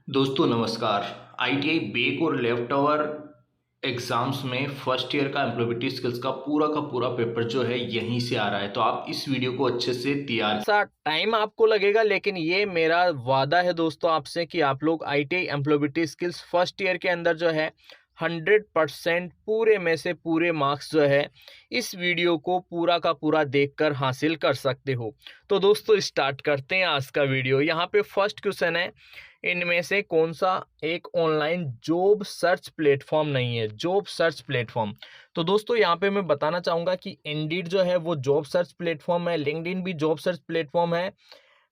दोस्तों नमस्कार। ITI bake और लेफ्ट ओवर एग्जाम्स में फर्स्ट ईयर का एम्प्लॉयबिलिटी स्किल्स का पूरा पेपर जो है यहीं से आ रहा है, तो आप इस वीडियो को अच्छे से तैयार सा टाइम आपको लगेगा, लेकिन ये मेरा वादा है दोस्तों आपसे कि आप लोग ITI employability skills first year के अंदर जो है 100% पूरे में से पूरे मार्क्स जो है इस वीडियो को पूरा का पूरा देखकर हासिल कर सकते हो। तो दोस्तों स्टार्ट करते हैं आज का वीडियो। यहाँ पे फर्स्ट क्वेश्चन है, इनमें से कौन सा एक ऑनलाइन जॉब सर्च प्लेटफॉर्म नहीं है? Job search platform. तो दोस्तों यहाँ पे मैं बताना चाहूंगा कि इंडीड जो है वो जॉब सर्च प्लेटफॉर्म है, लिंक्डइन भी जॉब सर्च प्लेटफॉर्म है,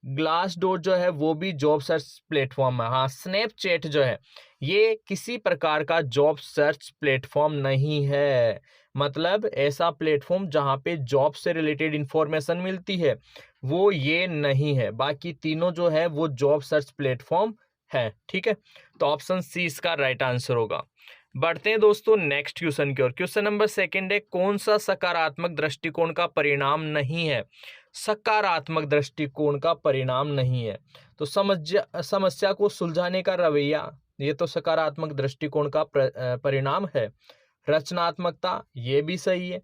ग्लास डोर जो है वो भी जॉब सर्च प्लेटफॉर्म है। हाँ, स्नैपचैट जो है ये किसी प्रकार का जॉब सर्च प्लेटफॉर्म नहीं है। मतलब ऐसा प्लेटफॉर्म जहाँ पे जॉब से रिलेटेड इंफॉर्मेशन मिलती है वो ये नहीं है। बाकी तीनों जो है वो जॉब सर्च प्लेटफॉर्म है। ठीक है, तो ऑप्शन सी इसका राइट आंसर होगा। बढ़ते हैं दोस्तों नेक्स्ट क्वेश्चन की ओर। क्वेश्चन नंबर सेकंड है, कौन सा सकारात्मक दृष्टिकोण का परिणाम नहीं है? सकारात्मक दृष्टिकोण का परिणाम नहीं है तो समस्या को सुलझाने का रवैया, ये तो सकारात्मक दृष्टिकोण का परिणाम है। रचनात्मकता, ये भी सही है।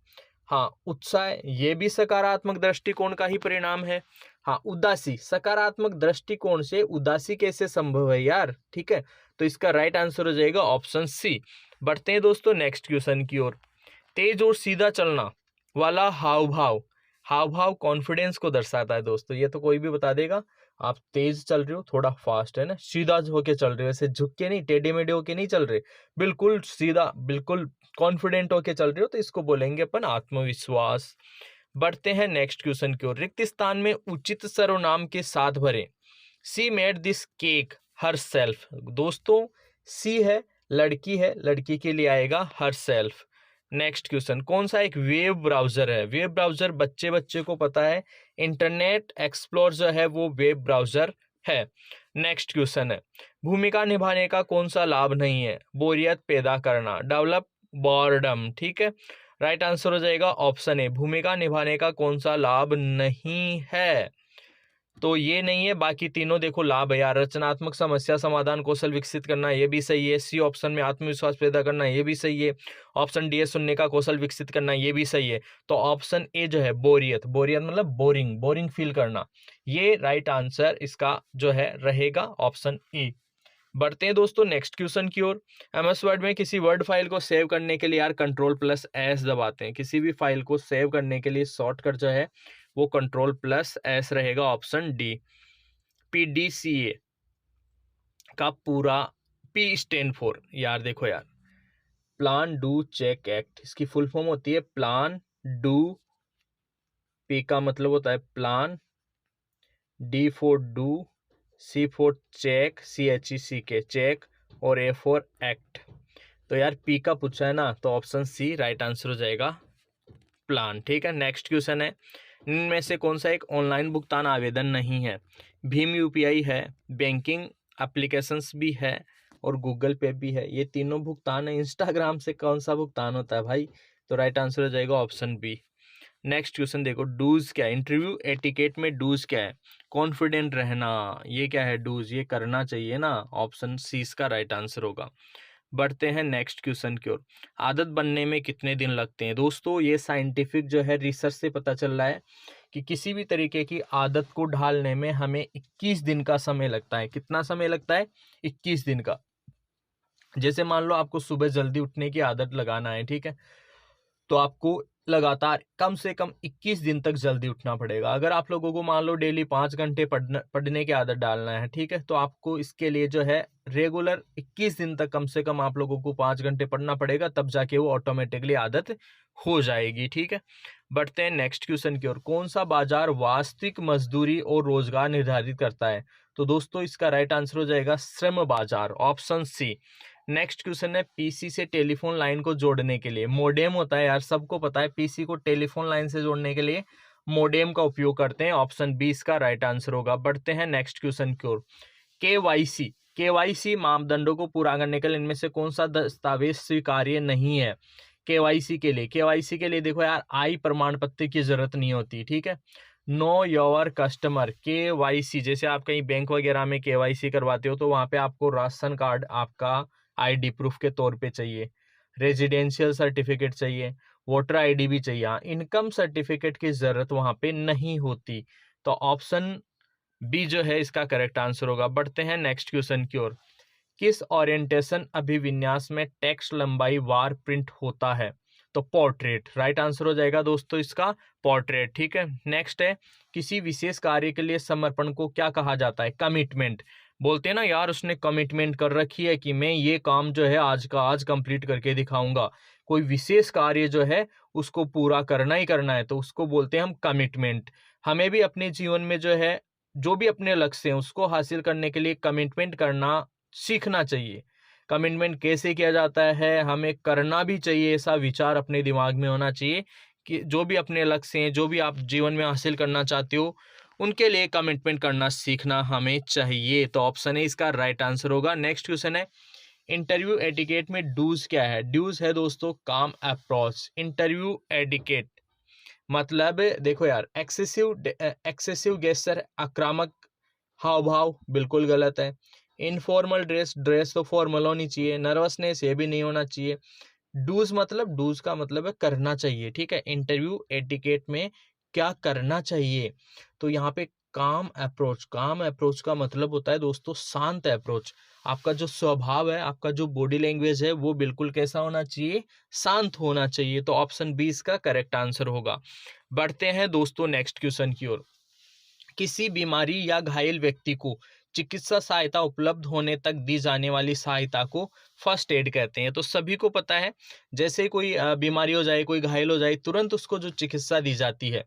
हाँ, उत्साह, ये भी सकारात्मक दृष्टिकोण का ही परिणाम है। हाँ, उदासी, सकारात्मक दृष्टिकोण से उदासी कैसे संभव है यार? ठीक है, तो इसका राइट आंसर हो जाएगा ऑप्शन सी। बढ़ते हैं दोस्तों नेक्स्ट क्वेश्चन की ओर। तेज और सीधा चलना वाला हाव भाव, हाव भाव कॉन्फिडेंस को दर्शाता है। दोस्तों ये तो कोई भी बता देगा। आप तेज चल रहे हो, थोड़ा फास्ट है ना, सीधा होके चल रहे हो, ऐसे झुक के नहीं, टेढ़े मेढ़े होके नहीं चल रहे, बिल्कुल सीधा, बिल्कुल कॉन्फिडेंट होके चल रहे हो, तो इसको बोलेंगे अपन आत्मविश्वास। बढ़ते हैं नेक्स्ट क्वेश्चन की ओर। रिक्त स्थान में उचित सर्वनाम के साथ भरे। सी made this cake her self. दोस्तों सी है, लड़की है, लड़की के लिए आएगा हर सेल्फ। नेक्स्ट क्वेश्चन, कौन सा एक वेब ब्राउजर है? वेब ब्राउजर बच्चे बच्चे को पता है, इंटरनेट एक्सप्लोर जो है वो वेब ब्राउजर है। नेक्स्ट क्वेश्चन है, भूमिका निभाने का कौन सा लाभ नहीं है? बोरियत पैदा करना, डेवलप बॉर्डम। ठीक है, राइट आंसर हो जाएगा ऑप्शन ए, भूमिका निभाने का कौन सा लाभ नहीं है? तो ये नहीं है, बाकी तीनों देखो लाभ है यार। रचनात्मक समस्या समाधान कौशल विकसित करना, ये भी सही है। सी ऑप्शन में आत्मविश्वास पैदा करना, ये भी सही है। ऑप्शन डी है सुनने का कौशल विकसित करना, ये भी सही है। तो ऑप्शन ए जो है बोरियत, बोरियत मतलब बोरिंग, बोरिंग फील करना, ये राइट आंसर इसका जो है रहेगा ऑप्शन ई। बढ़ते हैं दोस्तों नेक्स्ट क्वेश्चन की ओर। एमएस वर्ड में किसी वर्ड फाइल को सेव करने के लिए यार कंट्रोल प्लस एस दबाते हैं। किसी भी फाइल को सेव करने के लिए शॉर्टकट जो है वो कंट्रोल प्लस एस रहेगा, ऑप्शन डी। पीडीसीए का पूरा पी स्टैंड फॉर, यार देखो यार, प्लान डू चेक एक्ट, इसकी फुल फॉर्म होती है प्लान डू। पी का मतलब होता है plan, D for do, C for check, C H E C K check, और ए फॉर एक्ट। तो यार पी का पूछा है ना, तो ऑप्शन सी राइट आंसर हो जाएगा प्लान। ठीक है, नेक्स्ट क्वेश्चन है, इनमें से कौन सा एक ऑनलाइन भुगतान आवेदन नहीं है? भीम यूपीआई है, बैंकिंग एप्लीकेशंस भी है, और गूगल पे भी है। ये तीनों भुगतान है। इंस्टाग्राम से कौन सा भुगतान होता है भाई? तो राइट आंसर हो जाएगा ऑप्शन बी। नेक्स्ट क्वेश्चन देखो, डूज क्या है? इंटरव्यू एटिकेट में डूज क्या है? कॉन्फिडेंट रहना, ये क्या है? डूज, ये करना चाहिए ना, ऑप्शन सी इसका राइट आंसर होगा। बढ़ते हैं नेक्स्ट क्वेश्चन की ओर। आदत बनने में कितने दिन लगते हैं? दोस्तों ये साइंटिफिक जो है रिसर्च से पता चल रहा है कि किसी भी तरीके की आदत को ढालने में हमें 21 दिन का समय लगता है। कितना समय लगता है? 21 दिन का। जैसे मान लो आपको सुबह जल्दी उठने की आदत लगाना है, ठीक है, तो आपको लगातार कम से कम 21 दिन तक जल्दी उठना पड़ेगा। अगर आप लोगों को मान लो डेली 5 घंटे पढ़ने की आदत डालना है, ठीक है, तो आपको इसके लिए जो है रेगुलर 21 दिन तक कम से कम आप लोगों को 5 घंटे पढ़ना पड़ेगा, तब जाके वो ऑटोमेटिकली आदत हो जाएगी। ठीक है, बढ़ते हैं नेक्स्ट क्वेश्चन की ओर। कौन सा बाजार वास्तविक मजदूरी और रोजगार निर्धारित करता है? तो दोस्तों इसका राइट आंसर हो जाएगा श्रम बाजार, ऑप्शन सी। नेक्स्ट क्वेश्चन है, पीसी से टेलीफोन लाइन को जोड़ने के लिए मोडेम होता है यार, सबको पता है, पीसी को टेलीफोन लाइन से जोड़ने के लिए मोडेम का उपयोग करते हैं, ऑप्शन बी इसका राइट आंसर होगा। बढ़ते हैं नेक्स्ट क्वेश्चन की ओर। केवाईसी, केवाईसी मापदंडों को पूरा करने के लिए इनमें से कौन सा दस्तावेज स्वीकार्य नहीं है? केवाईसी के लिए, केवाईसी के लिए देखो यार, आई प्रमाण पत्र की जरूरत नहीं होती, ठीक है, नो योर कस्टमर, KYC, जैसे आप कहीं बैंक वगैरह में KYC करवाते हो तो वहाँ पे आपको राशन कार्ड आपका ID प्रूफ के तौर पे चाहिए, रेजिडेंशियल सर्टिफिकेट चाहिए, वोटर ID भी चाहिए। हाँ, इनकम सर्टिफिकेट की ज़रूरत वहाँ पे नहीं होती। तो ऑप्शन बी जो है इसका करेक्ट आंसर होगा। बढ़ते हैं नेक्स्ट क्वेश्चन की ओर। किस ओरिएंटेशन अभिविन्यास में टेक्स्ट लंबाई वार प्रिंट होता है? तो पोर्ट्रेट राइट आंसर हो जाएगा दोस्तों इसका, पोर्ट्रेट। ठीक है, नेक्स्ट है, किसी विशेष कार्य के लिए समर्पण को क्या कहा जाता है? कमिटमेंट। बोलते हैं ना यार उसने कमिटमेंट कर रखी है कि मैं ये काम जो है आज का आज कंप्लीट करके दिखाऊंगा, कोई विशेष कार्य जो है उसको पूरा करना ही करना है, तो उसको बोलते हैं हम कमिटमेंट। हमें भी अपने जीवन में जो है जो भी अपने लक्ष्य हैं उसको हासिल करने के लिए कमिटमेंट करना सीखना चाहिए। कमिटमेंट कैसे किया जाता है, हमें करना भी चाहिए, ऐसा विचार अपने दिमाग में होना चाहिए कि जो भी अपने लक्ष्य हैं, जो भी आप जीवन में हासिल करना चाहते हो, उनके लिए कमिटमेंट करना सीखना हमें चाहिए। तो ऑप्शन है इसका राइट आंसर होगा। नेक्स्ट क्वेश्चन है, इंटरव्यू एटिकेट में डूज क्या है? डूज है दोस्तों काम अप्रोच। इंटरव्यू एटिकेट मतलब देखो यार, एक्सेसिव गेस्चर, आक्रामक हाव भाव, बिल्कुल गलत है। इनफॉर्मल ड्रेस, ड्रेस तो फॉर्मल होनी चाहिए। नर्वसनेस, ये भी नहीं होना चाहिए। डूज का मतलब है करना चाहिए। ठीक है, इंटरव्यू एटिकेट में क्या करना चाहिए? तो यहाँ पे काम अप्रोच का मतलब होता है दोस्तों शांत अप्रोच। आपका जो स्वभाव है, आपका जो बॉडी लैंग्वेज है वो बिल्कुल कैसा होना चाहिए? शांत होना चाहिए। तो ऑप्शन बी इसका करेक्ट आंसर होगा। बढ़ते हैं दोस्तों नेक्स्ट क्वेश्चन की ओर। किसी बीमारी या घायल व्यक्ति को चिकित्सा सहायता उपलब्ध होने तक दी जाने वाली सहायता को फर्स्ट एड कहते हैं। तो सभी को पता है, जैसे कोई बीमारी हो जाए, कोई घायल हो जाए, तुरंत उसको जो चिकित्सा दी जाती है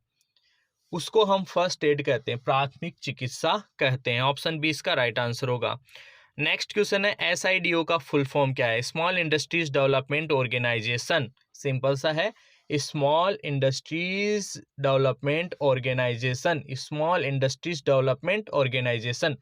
उसको हम फर्स्ट एड कहते हैं, प्राथमिक चिकित्सा कहते हैं। ऑप्शन बी इसका राइट आंसर होगा। नेक्स्ट क्वेश्चन है, SIDO का फुल फॉर्म क्या है? Small industries development organisation. Simple सा है, small industries development organisation, small industries development organisation,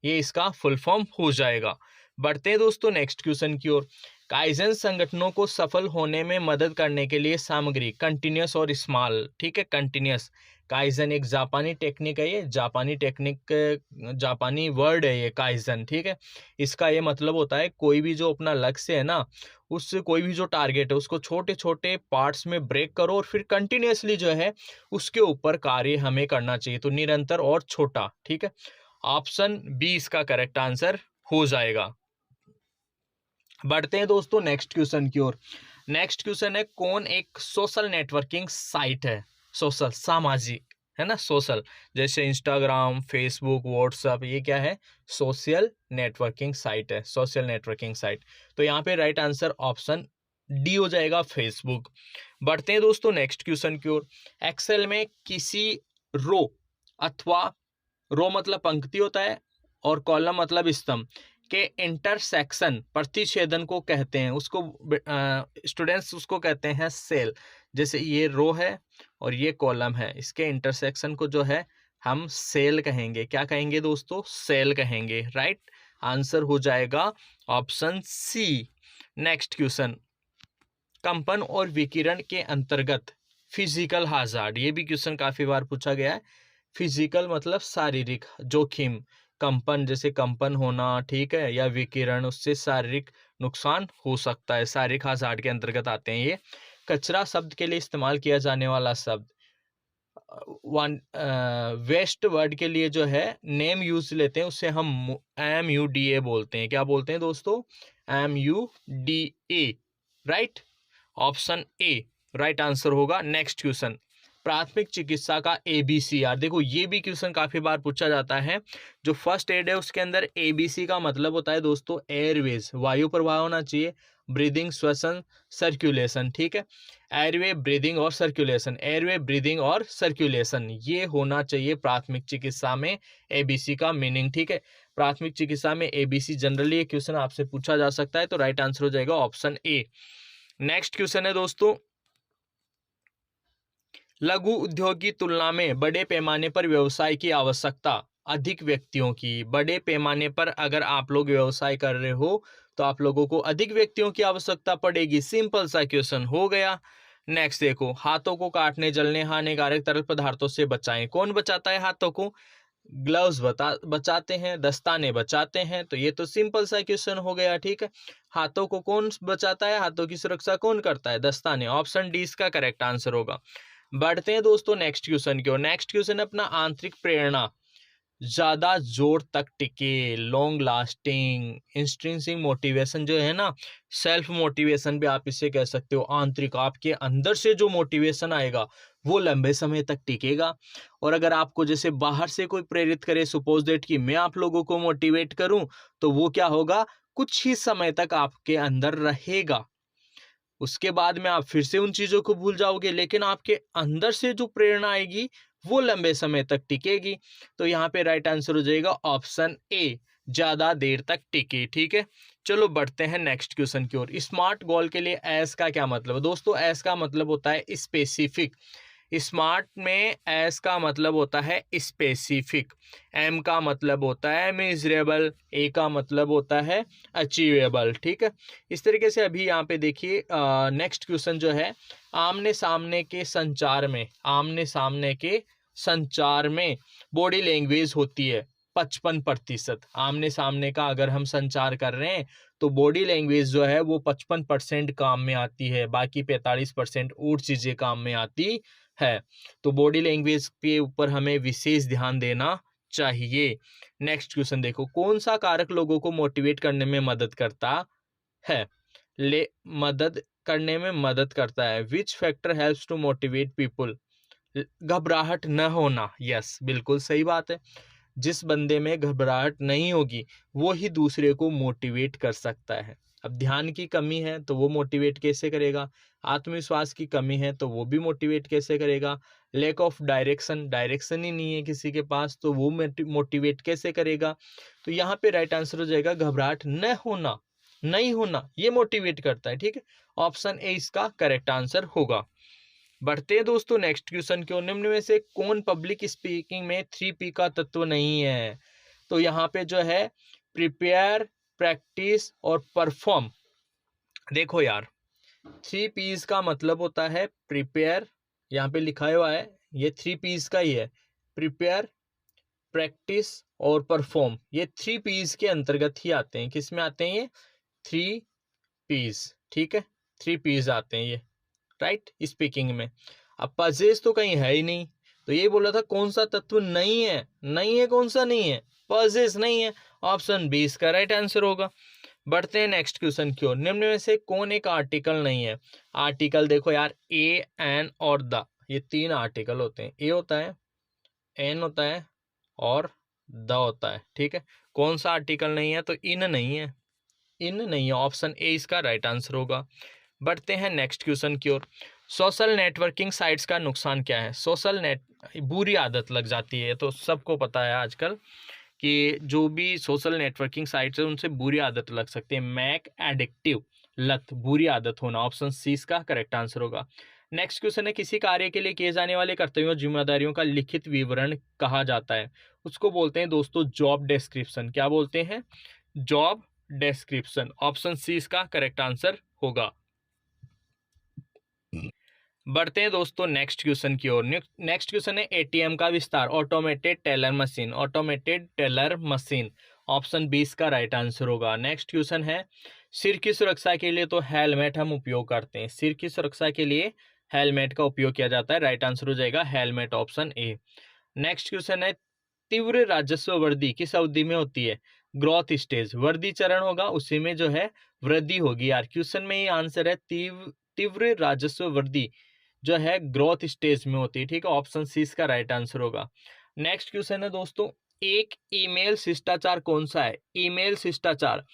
ये इसका फुल फॉर्म हो जाएगा। बढ़ते हैं दोस्तों नेक्स्ट क्वेश्चन की ओर। काइजन संगठनों को सफल होने में मदद करने के लिए सामग्री कंटिन्यूस और स्मॉल। ठीक है, कंटिन्यूस काइजन एक जापानी टेक्निक है, ये जापानी टेक्निक, जापानी वर्ड है ये काइजन। ठीक है, इसका ये मतलब होता है कोई भी जो अपना लक्ष्य है ना, उससे कोई भी जो टारगेट है उसको छोटे छोटे पार्ट्स में ब्रेक करो और फिर कंटिन्यूसली जो है उसके ऊपर कार्य हमें करना चाहिए। तो निरंतर और छोटा। ठीक है, ऑप्शन बी इसका करेक्ट आंसर हो जाएगा। बढ़ते हैं दोस्तों नेक्स्ट क्वेश्चन की ओर। नेक्स्ट क्वेश्चन है, कौन एक सोशल नेटवर्किंग साइट है? सोशल, सामाजिक है ना, सोशल, जैसे इंस्टाग्राम, फेसबुक, व्हाट्सएप, ये क्या है? सोशल नेटवर्किंग साइट है, सोशल नेटवर्किंग साइट। तो यहाँ पे राइट आंसर ऑप्शन डी हो जाएगा, फेसबुक। बढ़ते हैं दोस्तों नेक्स्ट क्वेश्चन की ओर। एक्सेल में किसी रो अथवा रो मतलब पंक्ति होता है और कॉलम मतलब स्तंभ के इंटरसेक्शन, प्रतिच्छेदन को कहते हैं, उसको स्टूडेंट्स उसको कहते हैं सेल। जैसे ये रो है और ये कॉलम है, इसके इंटरसेक्शन को जो है हम सेल कहेंगे। क्या कहेंगे दोस्तों? सेल कहेंगे। राइट आंसर हो जाएगा ऑप्शन सी। नेक्स्ट क्वेश्चन, कंपन और विकिरण के अंतर्गत फिजिकल हाजार्ड, ये भी क्वेश्चन काफी बार पूछा गया है। फिजिकल मतलब शारीरिक जोखिम, कंपन जैसे कंपन होना, ठीक है, या विकिरण, उससे शारीरिक नुकसान हो सकता है, शारीरिक हाजार्ड के अंतर्गत आते हैं ये। कचरा शब्द के लिए इस्तेमाल किया जाने वाला शब्द, वन वेस्ट वर्ड के लिए जो है नेम यूज लेते हैं, उससे हम MUDA बोलते हैं। क्या बोलते हैं दोस्तों? MUDA। Right, option A right answer होगा। नेक्स्ट क्वेश्चन, प्राथमिक चिकित्सा का ABCR, देखो ये भी क्वेश्चन काफी बार पूछा जाता है। जो फर्स्ट एड है उसके अंदर ABC का मतलब होता है दोस्तों एयरवेज, वायु प्रवाह होना चाहिए, ब्रीदिंग, श्वसन, सर्कुलेशन। ठीक है, एयरवे, ब्रीदिंग और सर्कुलेशन, एयरवे, ब्रीदिंग और सर्कुलेशन, ये होना चाहिए प्राथमिक चिकित्सा में ABC का मीनिंग। ठीक है, प्राथमिक चिकित्सा में ABC जनरली ये क्वेश्चन आपसे पूछा जा सकता है, तो राइट आंसर हो जाएगा ऑप्शन ए। नेक्स्ट क्वेश्चन है दोस्तों, लघु उद्योग की तुलना में बड़े पैमाने पर व्यवसाय की आवश्यकता अधिक व्यक्तियों की। बड़े पैमाने पर अगर आप लोग व्यवसाय कर रहे हो तो आप लोगों को अधिक व्यक्तियों की आवश्यकता पड़ेगी। सिंपल सा क्वेश्चन हो गया। नेक्स्ट देखो, हाथों को काटने, जलने, हानिकारक तरल पदार्थों से बचाएं। कौन बचाता है हाथों को? ग्लव्स बचाते हैं, दस्ताने बचाते हैं। तो ये तो सिंपल सा क्वेश्चन हो गया, ठीक है। हाथों को कौन बचाता है? हाथों की सुरक्षा कौन करता है? दस्ताने। ऑप्शन डी इसका करेक्ट आंसर होगा। बढ़ते हैं दोस्तों नेक्स्ट क्वेश्चन की ओर। नेक्स्ट क्वेश्चन अपना आंतरिक प्रेरणा ज्यादा जोर तक टिके, लॉन्ग लास्टिंग, इंस्ट्रिंसिक मोटिवेशन जो है ना, सेल्फ मोटिवेशन भी आप इसे कह सकते हो। आंतरिक, आपके अंदर से जो मोटिवेशन आएगा वो लंबे समय तक टिकेगा। और अगर आपको जैसे बाहर से कोई प्रेरित करे, सपोज दैट कि मैं आप लोगों को मोटिवेट करूं, तो वो क्या होगा, कुछ ही समय तक आपके अंदर रहेगा। उसके बाद में आप फिर से उन चीजों को भूल जाओगे, लेकिन आपके अंदर से जो प्रेरणा आएगी वो लंबे समय तक टिकेगी। तो यहाँ पे राइट आंसर हो जाएगा ऑप्शन ए, ज्यादा देर तक टिके, ठीक है। चलो बढ़ते हैं नेक्स्ट क्वेश्चन की ओर। स्मार्ट गोल के लिए एस का क्या मतलब है? दोस्तों एस का मतलब होता है स्पेसिफिक। स्मार्ट में एस का मतलब होता है स्पेसिफिक, एम का मतलब होता है मेजरेबल, ए का मतलब होता है अचीवेबल, ठीक है। इस तरीके से अभी यहाँ पे देखिए नेक्स्ट क्वेश्चन जो है, आमने सामने के संचार में, आमने सामने के संचार में बॉडी लैंग्वेज होती है 55%। आमने सामने का अगर हम संचार कर रहे हैं तो बॉडी लैंग्वेज जो है वो 55% काम में आती है, बाकी 45% और चीजें काम में आती है। तो बॉडी लैंग्वेज के ऊपर हमें विशेष ध्यान देना चाहिए। नेक्स्ट क्वेश्चन देखो, कौन सा कारक लोगों को मोटिवेट करने में मदद करता है? मदद करने में मदद करता है। Which factor helps to motivate people? घबराहट न होना। यस, बिल्कुल सही बात है। जिस बंदे में घबराहट नहीं होगी वो ही दूसरे को मोटिवेट कर सकता है। अब ध्यान की कमी है तो वो मोटिवेट कैसे करेगा? आत्मविश्वास की कमी है तो वो भी मोटिवेट कैसे करेगा? लैक ऑफ डायरेक्शन, डायरेक्शन ही नहीं है किसी के पास तो वो मोटिवेट कैसे करेगा? तो यहाँ पे राइट आंसर हो जाएगा घबराहट न होना, नहीं होना, ये मोटिवेट करता है, ठीक है। ऑप्शन ए इसका करेक्ट आंसर होगा। बढ़ते हैं दोस्तों नेक्स्ट क्वेश्चन की ओर। निम्न में से कौन पब्लिक स्पीकिंग में 3P का तत्व नहीं है? तो यहाँ पे जो है प्रिपेयर, प्रैक्टिस और परफॉर्म। देखो यार, 3Ps का मतलब होता है प्रिपेयर, यहाँ पे लिखा हुआ है ये 3Ps का ही है। प्रिपेयर, प्रैक्टिस और परफॉर्म, ये 3Ps के अंतर्गत ही आते हैं। किस में आते हैं ये? 3Ps, ठीक है। 3Ps आते हैं ये, राइट, स्पीकिंग में। अब पजेस तो कहीं है ही नहीं, तो ये बोला था कौन सा तत्व नहीं है? नहीं है, कौन सा नहीं है? पजेस नहीं है। ऑप्शन बी इसका राइट आंसर होगा। बढ़ते हैं नेक्स्ट क्वेश्चन की ओर। निम्न में से कौन एक आर्टिकल नहीं है? आर्टिकल देखो यार, ए, एन और द, ये 3 आर्टिकल होते हैं। ए होता है, एन होता है और द होता है, ठीक है। कौन सा आर्टिकल नहीं है? तो इन नहीं है, इन नहीं है। ऑप्शन ए इसका राइट आंसर होगा। बढ़ते हैं नेक्स्ट क्वेश्चन की ओर। सोशल नेटवर्किंग साइट्स का नुकसान क्या है? सोशल नेट, बुरी आदत लग जाती है, तो सबको पता है आजकल कि जो भी सोशल नेटवर्किंग साइट्स है उनसे बुरी आदत लग सकती है। मैक एडिक्टिव, लत, बुरी आदत होना। ऑप्शन सी इसका करेक्ट आंसर होगा। नेक्स्ट क्वेश्चन है, किसी कार्य के लिए किए जाने वाले कर्तव्यों और जिम्मेदारियों का लिखित विवरण कहा जाता है? उसको बोलते हैं दोस्तों जॉब डिस्क्रिप्शन। क्या बोलते हैं? Job description. ऑप्शन सी इसका करेक्ट आंसर होगा। बढ़ते हैं दोस्तों नेक्स्ट क्वेश्चन की ओर। नेक्स्ट क्वेश्चन है एटीएम का विस्तार, automated teller machine, automated teller machine. Option 20 का राइट आंसर होगा। नेक्स्ट क्वेश्चन है, सिर की सुरक्षा के लिए तो हेलमेट हम उपयोग करते हैं, सिर की सुरक्षा के लिए हेलमेट का उपयोग किया जाता है। राइट आंसर हो जाएगा helmet, option A. Next question है, तीव्र राजस्व वृद्धि किस अवधि में होती है? ग्रोथ स्टेज, वृद्धि चरण होगा उसी में जो है वृद्धि होगी यार। क्वेश्चन में ये आंसर है तीव्र राजस्व वृद्धि जो है ग्रोथ स्टेज में होती है, ठीक है। ऑप्शन सी इसका राइट आंसर होगा। नेक्स्ट क्वेश्चन है दोस्तों, एक ईमेल शिष्टाचार कौन सा है? ईमेल शिष्टाचार,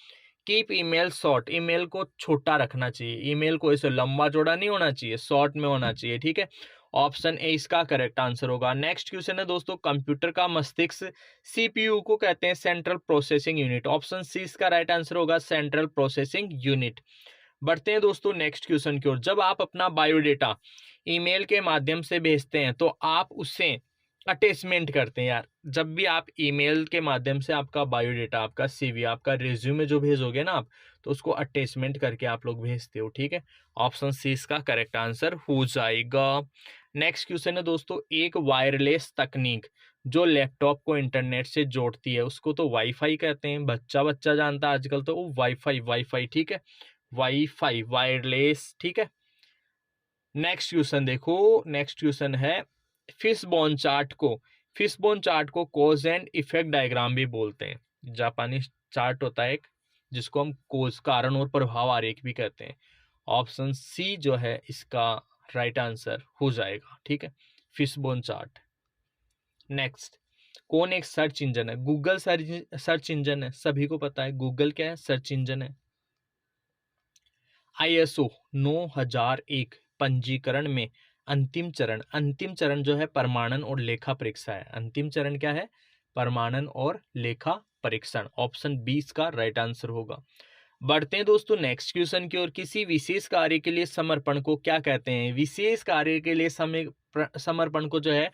कीप ईमेल शॉर्ट, ईमेल को छोटा रखना चाहिए, ईमेल को ऐसे लंबा चौड़ा नहीं होना चाहिए, शॉर्ट में होना चाहिए, ठीक है। ऑप्शन ए इसका करेक्ट आंसर होगा। नेक्स्ट क्वेश्चन है दोस्तों, कंप्यूटर का मस्तिष्क सीपीयू को कहते हैं central processing unit. Option C इसका राइट आंसर होगा, सेंट्रल प्रोसेसिंग यूनिट। बढ़ते हैं दोस्तों नेक्स्ट क्वेश्चन की ओर। जब आप अपना बायोडेटा ईमेल के माध्यम से भेजते हैं तो आप उसे अटैचमेंट करते हैं यार। जब भी आप ईमेल के माध्यम से आपका बायोडेटा, आपका सीवी, आपका रिज्यूमे जो भेजोगे ना आप, तो उसको अटैचमेंट करके आप लोग भेजते हो, ठीक है। ऑप्शन सी इसका करेक्ट आंसर हो जाएगा। नेक्स्ट क्वेश्चन है दोस्तों, एक वायरलेस तकनीक जो लैपटॉप को इंटरनेट से जोड़ती है उसको तो वाईफाई कहते हैं, बच्चा बच्चा जानता है आजकल तो, वो वाईफाई वाईफाई, ठीक है, वाईफाई वायरलेस, ठीक है। नेक्स्ट क्वेश्चन देखो, नेक्स्ट क्वेश्चन है, फिशबोन चार्ट को, फिशबोन चार्ट को कोज एंड इफेक्ट डायग्राम भी बोलते हैं। जापानी चार्ट होता है एक, जिसको हम कोज, कारण और प्रभाव आरेख भी कहते हैं। ऑप्शन सी जो है इसका राइट आंसर हो जाएगा, ठीक है, फिशबोन चार्ट। नेक्स्ट, कौन एक सर्च इंजन है? गूगल सर्च इंजन है, सभी को पता है गूगल क्या है, सर्च इंजन है। आईएसओ 9001 पंजीकरण में अंतिम चरण जो है प्रमाणन और लेखा परीक्षा है। अंतिम चरण क्या है? प्रमाणन और लेखा परीक्षण। ऑप्शन 20 का राइट आंसर होगा। बढ़ते हैं दोस्तों नेक्स्ट क्वेश्चन की ओर। किसी विशेष कार्य के लिए समर्पण को क्या कहते हैं? विशेष कार्य के लिए समर्पण को जो है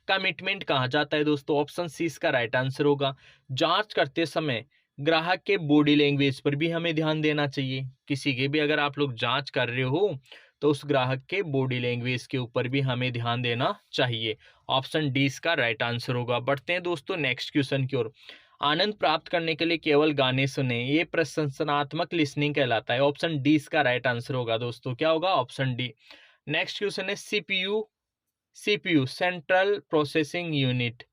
कमिटमेंट कहा जाता है दोस्तों। ऑप्शन सी इसका राइट आंसर होगा। जांच करते समय ग्राहक के बॉडी लैंग्वेज पर भी हमें ध्यान देना चाहिए। किसी की भी अगर आप लोग जांच कर रहे हो तो उस ग्राहक के बॉडी लैंग्वेज के ऊपर भी हमें ध्यान देना चाहिए। ऑप्शन डी इसका राइट आंसर होगा। बढ़ते हैं दोस्तों नेक्स्ट क्वेश्चन की ओर। आनंद प्राप्त करने के लिए केवल गाने सुने, ये प्रशंसनात्मक लिसनिंग कहलाता है। ऑप्शन डी इसका राइट आंसर होगा दोस्तों। क्या होगा? Option D. नेक्स्ट क्वेश्चन है, CPU central processing unit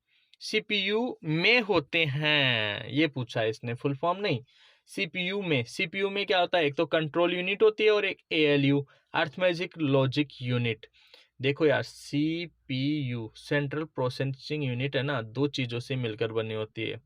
CPU में होते हैं, ये पूछा है इसने, फुल फॉर्म नहीं। सीपीयू में क्या होता है? एक तो कंट्रोल यूनिट होती है और एक एएलयू अर्थमेटिक लॉजिक यूनिट। देखो यार, सीपीयू सेंट्रल प्रोसेसिंग यूनिट है ना, दो चीजों से मिलकर बनी होती है।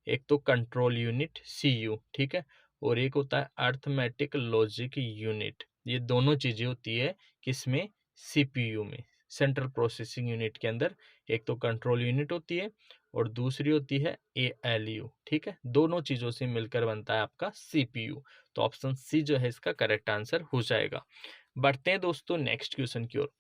एक तो कंट्रोल यूनिट सीयू, ठीक है, और एक होता है अर्थमेटिक लॉजिक यूनिट। ये दोनों चीजें होती है किसमें? सीपीयू में, सेंट्रल प्रोसेसिंग यूनिट के अंदर। एक तो कंट्रोल यूनिट होती है और दूसरी होती है एएलयू, ठीक है। दोनों चीजों से मिलकर बनता है आपका सीपीयू। तो ऑप्शन सी जो है इसका करेक्ट आंसर हो जाएगा। बढ़ते हैं दोस्तों नेक्स्ट क्वेश्चन की ओर।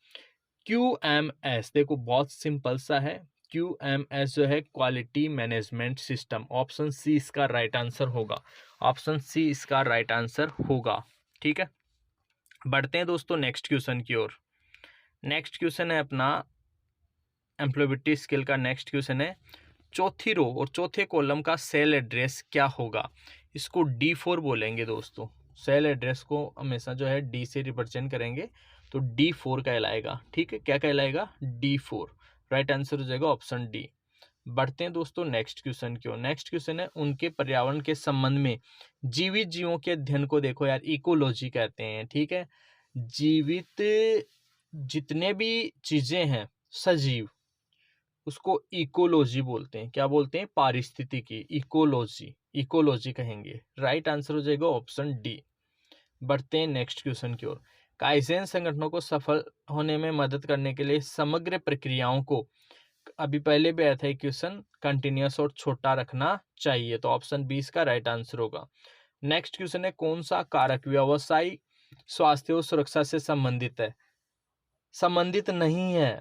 QMS देखो बहुत सिंपल सा है। QMS जो है quality management system. Option C इसका राइट आंसर होगा। ऑप्शन सी इसका राइट आंसर होगा, ठीक है। बढ़ते हैं दोस्तों नेक्स्ट क्वेश्चन की ओर। नेक्स्ट क्वेश्चन है अपना एम्प्लॉयबिलिटी स्किल का। नेक्स्ट क्वेश्चन है, चौथी रो और चौथे कॉलम का सेल एड्रेस क्या होगा? इसको D4 बोलेंगे दोस्तों। सेल एड्रेस को हमेशा जो है डी से रिप्रेजेंट करेंगे, तो D4 कहलाएगा, ठीक है। क्या कहलाएगा? D4। राइट आंसर हो जाएगा ऑप्शन डी। बढ़ते हैं दोस्तों नेक्स्ट क्वेश्चन की ओर। नेक्स्ट क्वेश्चन है, उनके पर्यावरण के संबंध में जीवित जीवों के अध्ययन को देखो यार इकोलॉजी कहते हैं, ठीक है। जीवित जितने भी चीजें हैं सजीव, उसको इकोलॉजी बोलते हैं। क्या बोलते हैं? पारिस्थितिकी, इकोलॉजी, इकोलॉजी कहेंगे। राइट आंसर हो जाएगा ऑप्शन डी। बढ़ते हैं नेक्स्ट क्वेश्चन की ओर। काइजेन संगठनों को सफल होने में मदद करने के लिए समग्र प्रक्रियाओं को, अभी पहले भी आया था एक क्वेश्चन, कंटिन्यूअस और छोटा रखना चाहिए। तो ऑप्शन 20 का राइट आंसर होगा। नेक्स्ट क्वेश्चन है, कौन सा कारक व्यवसायी स्वास्थ्य और सुरक्षा से संबंधित है? संबंधित नहीं है।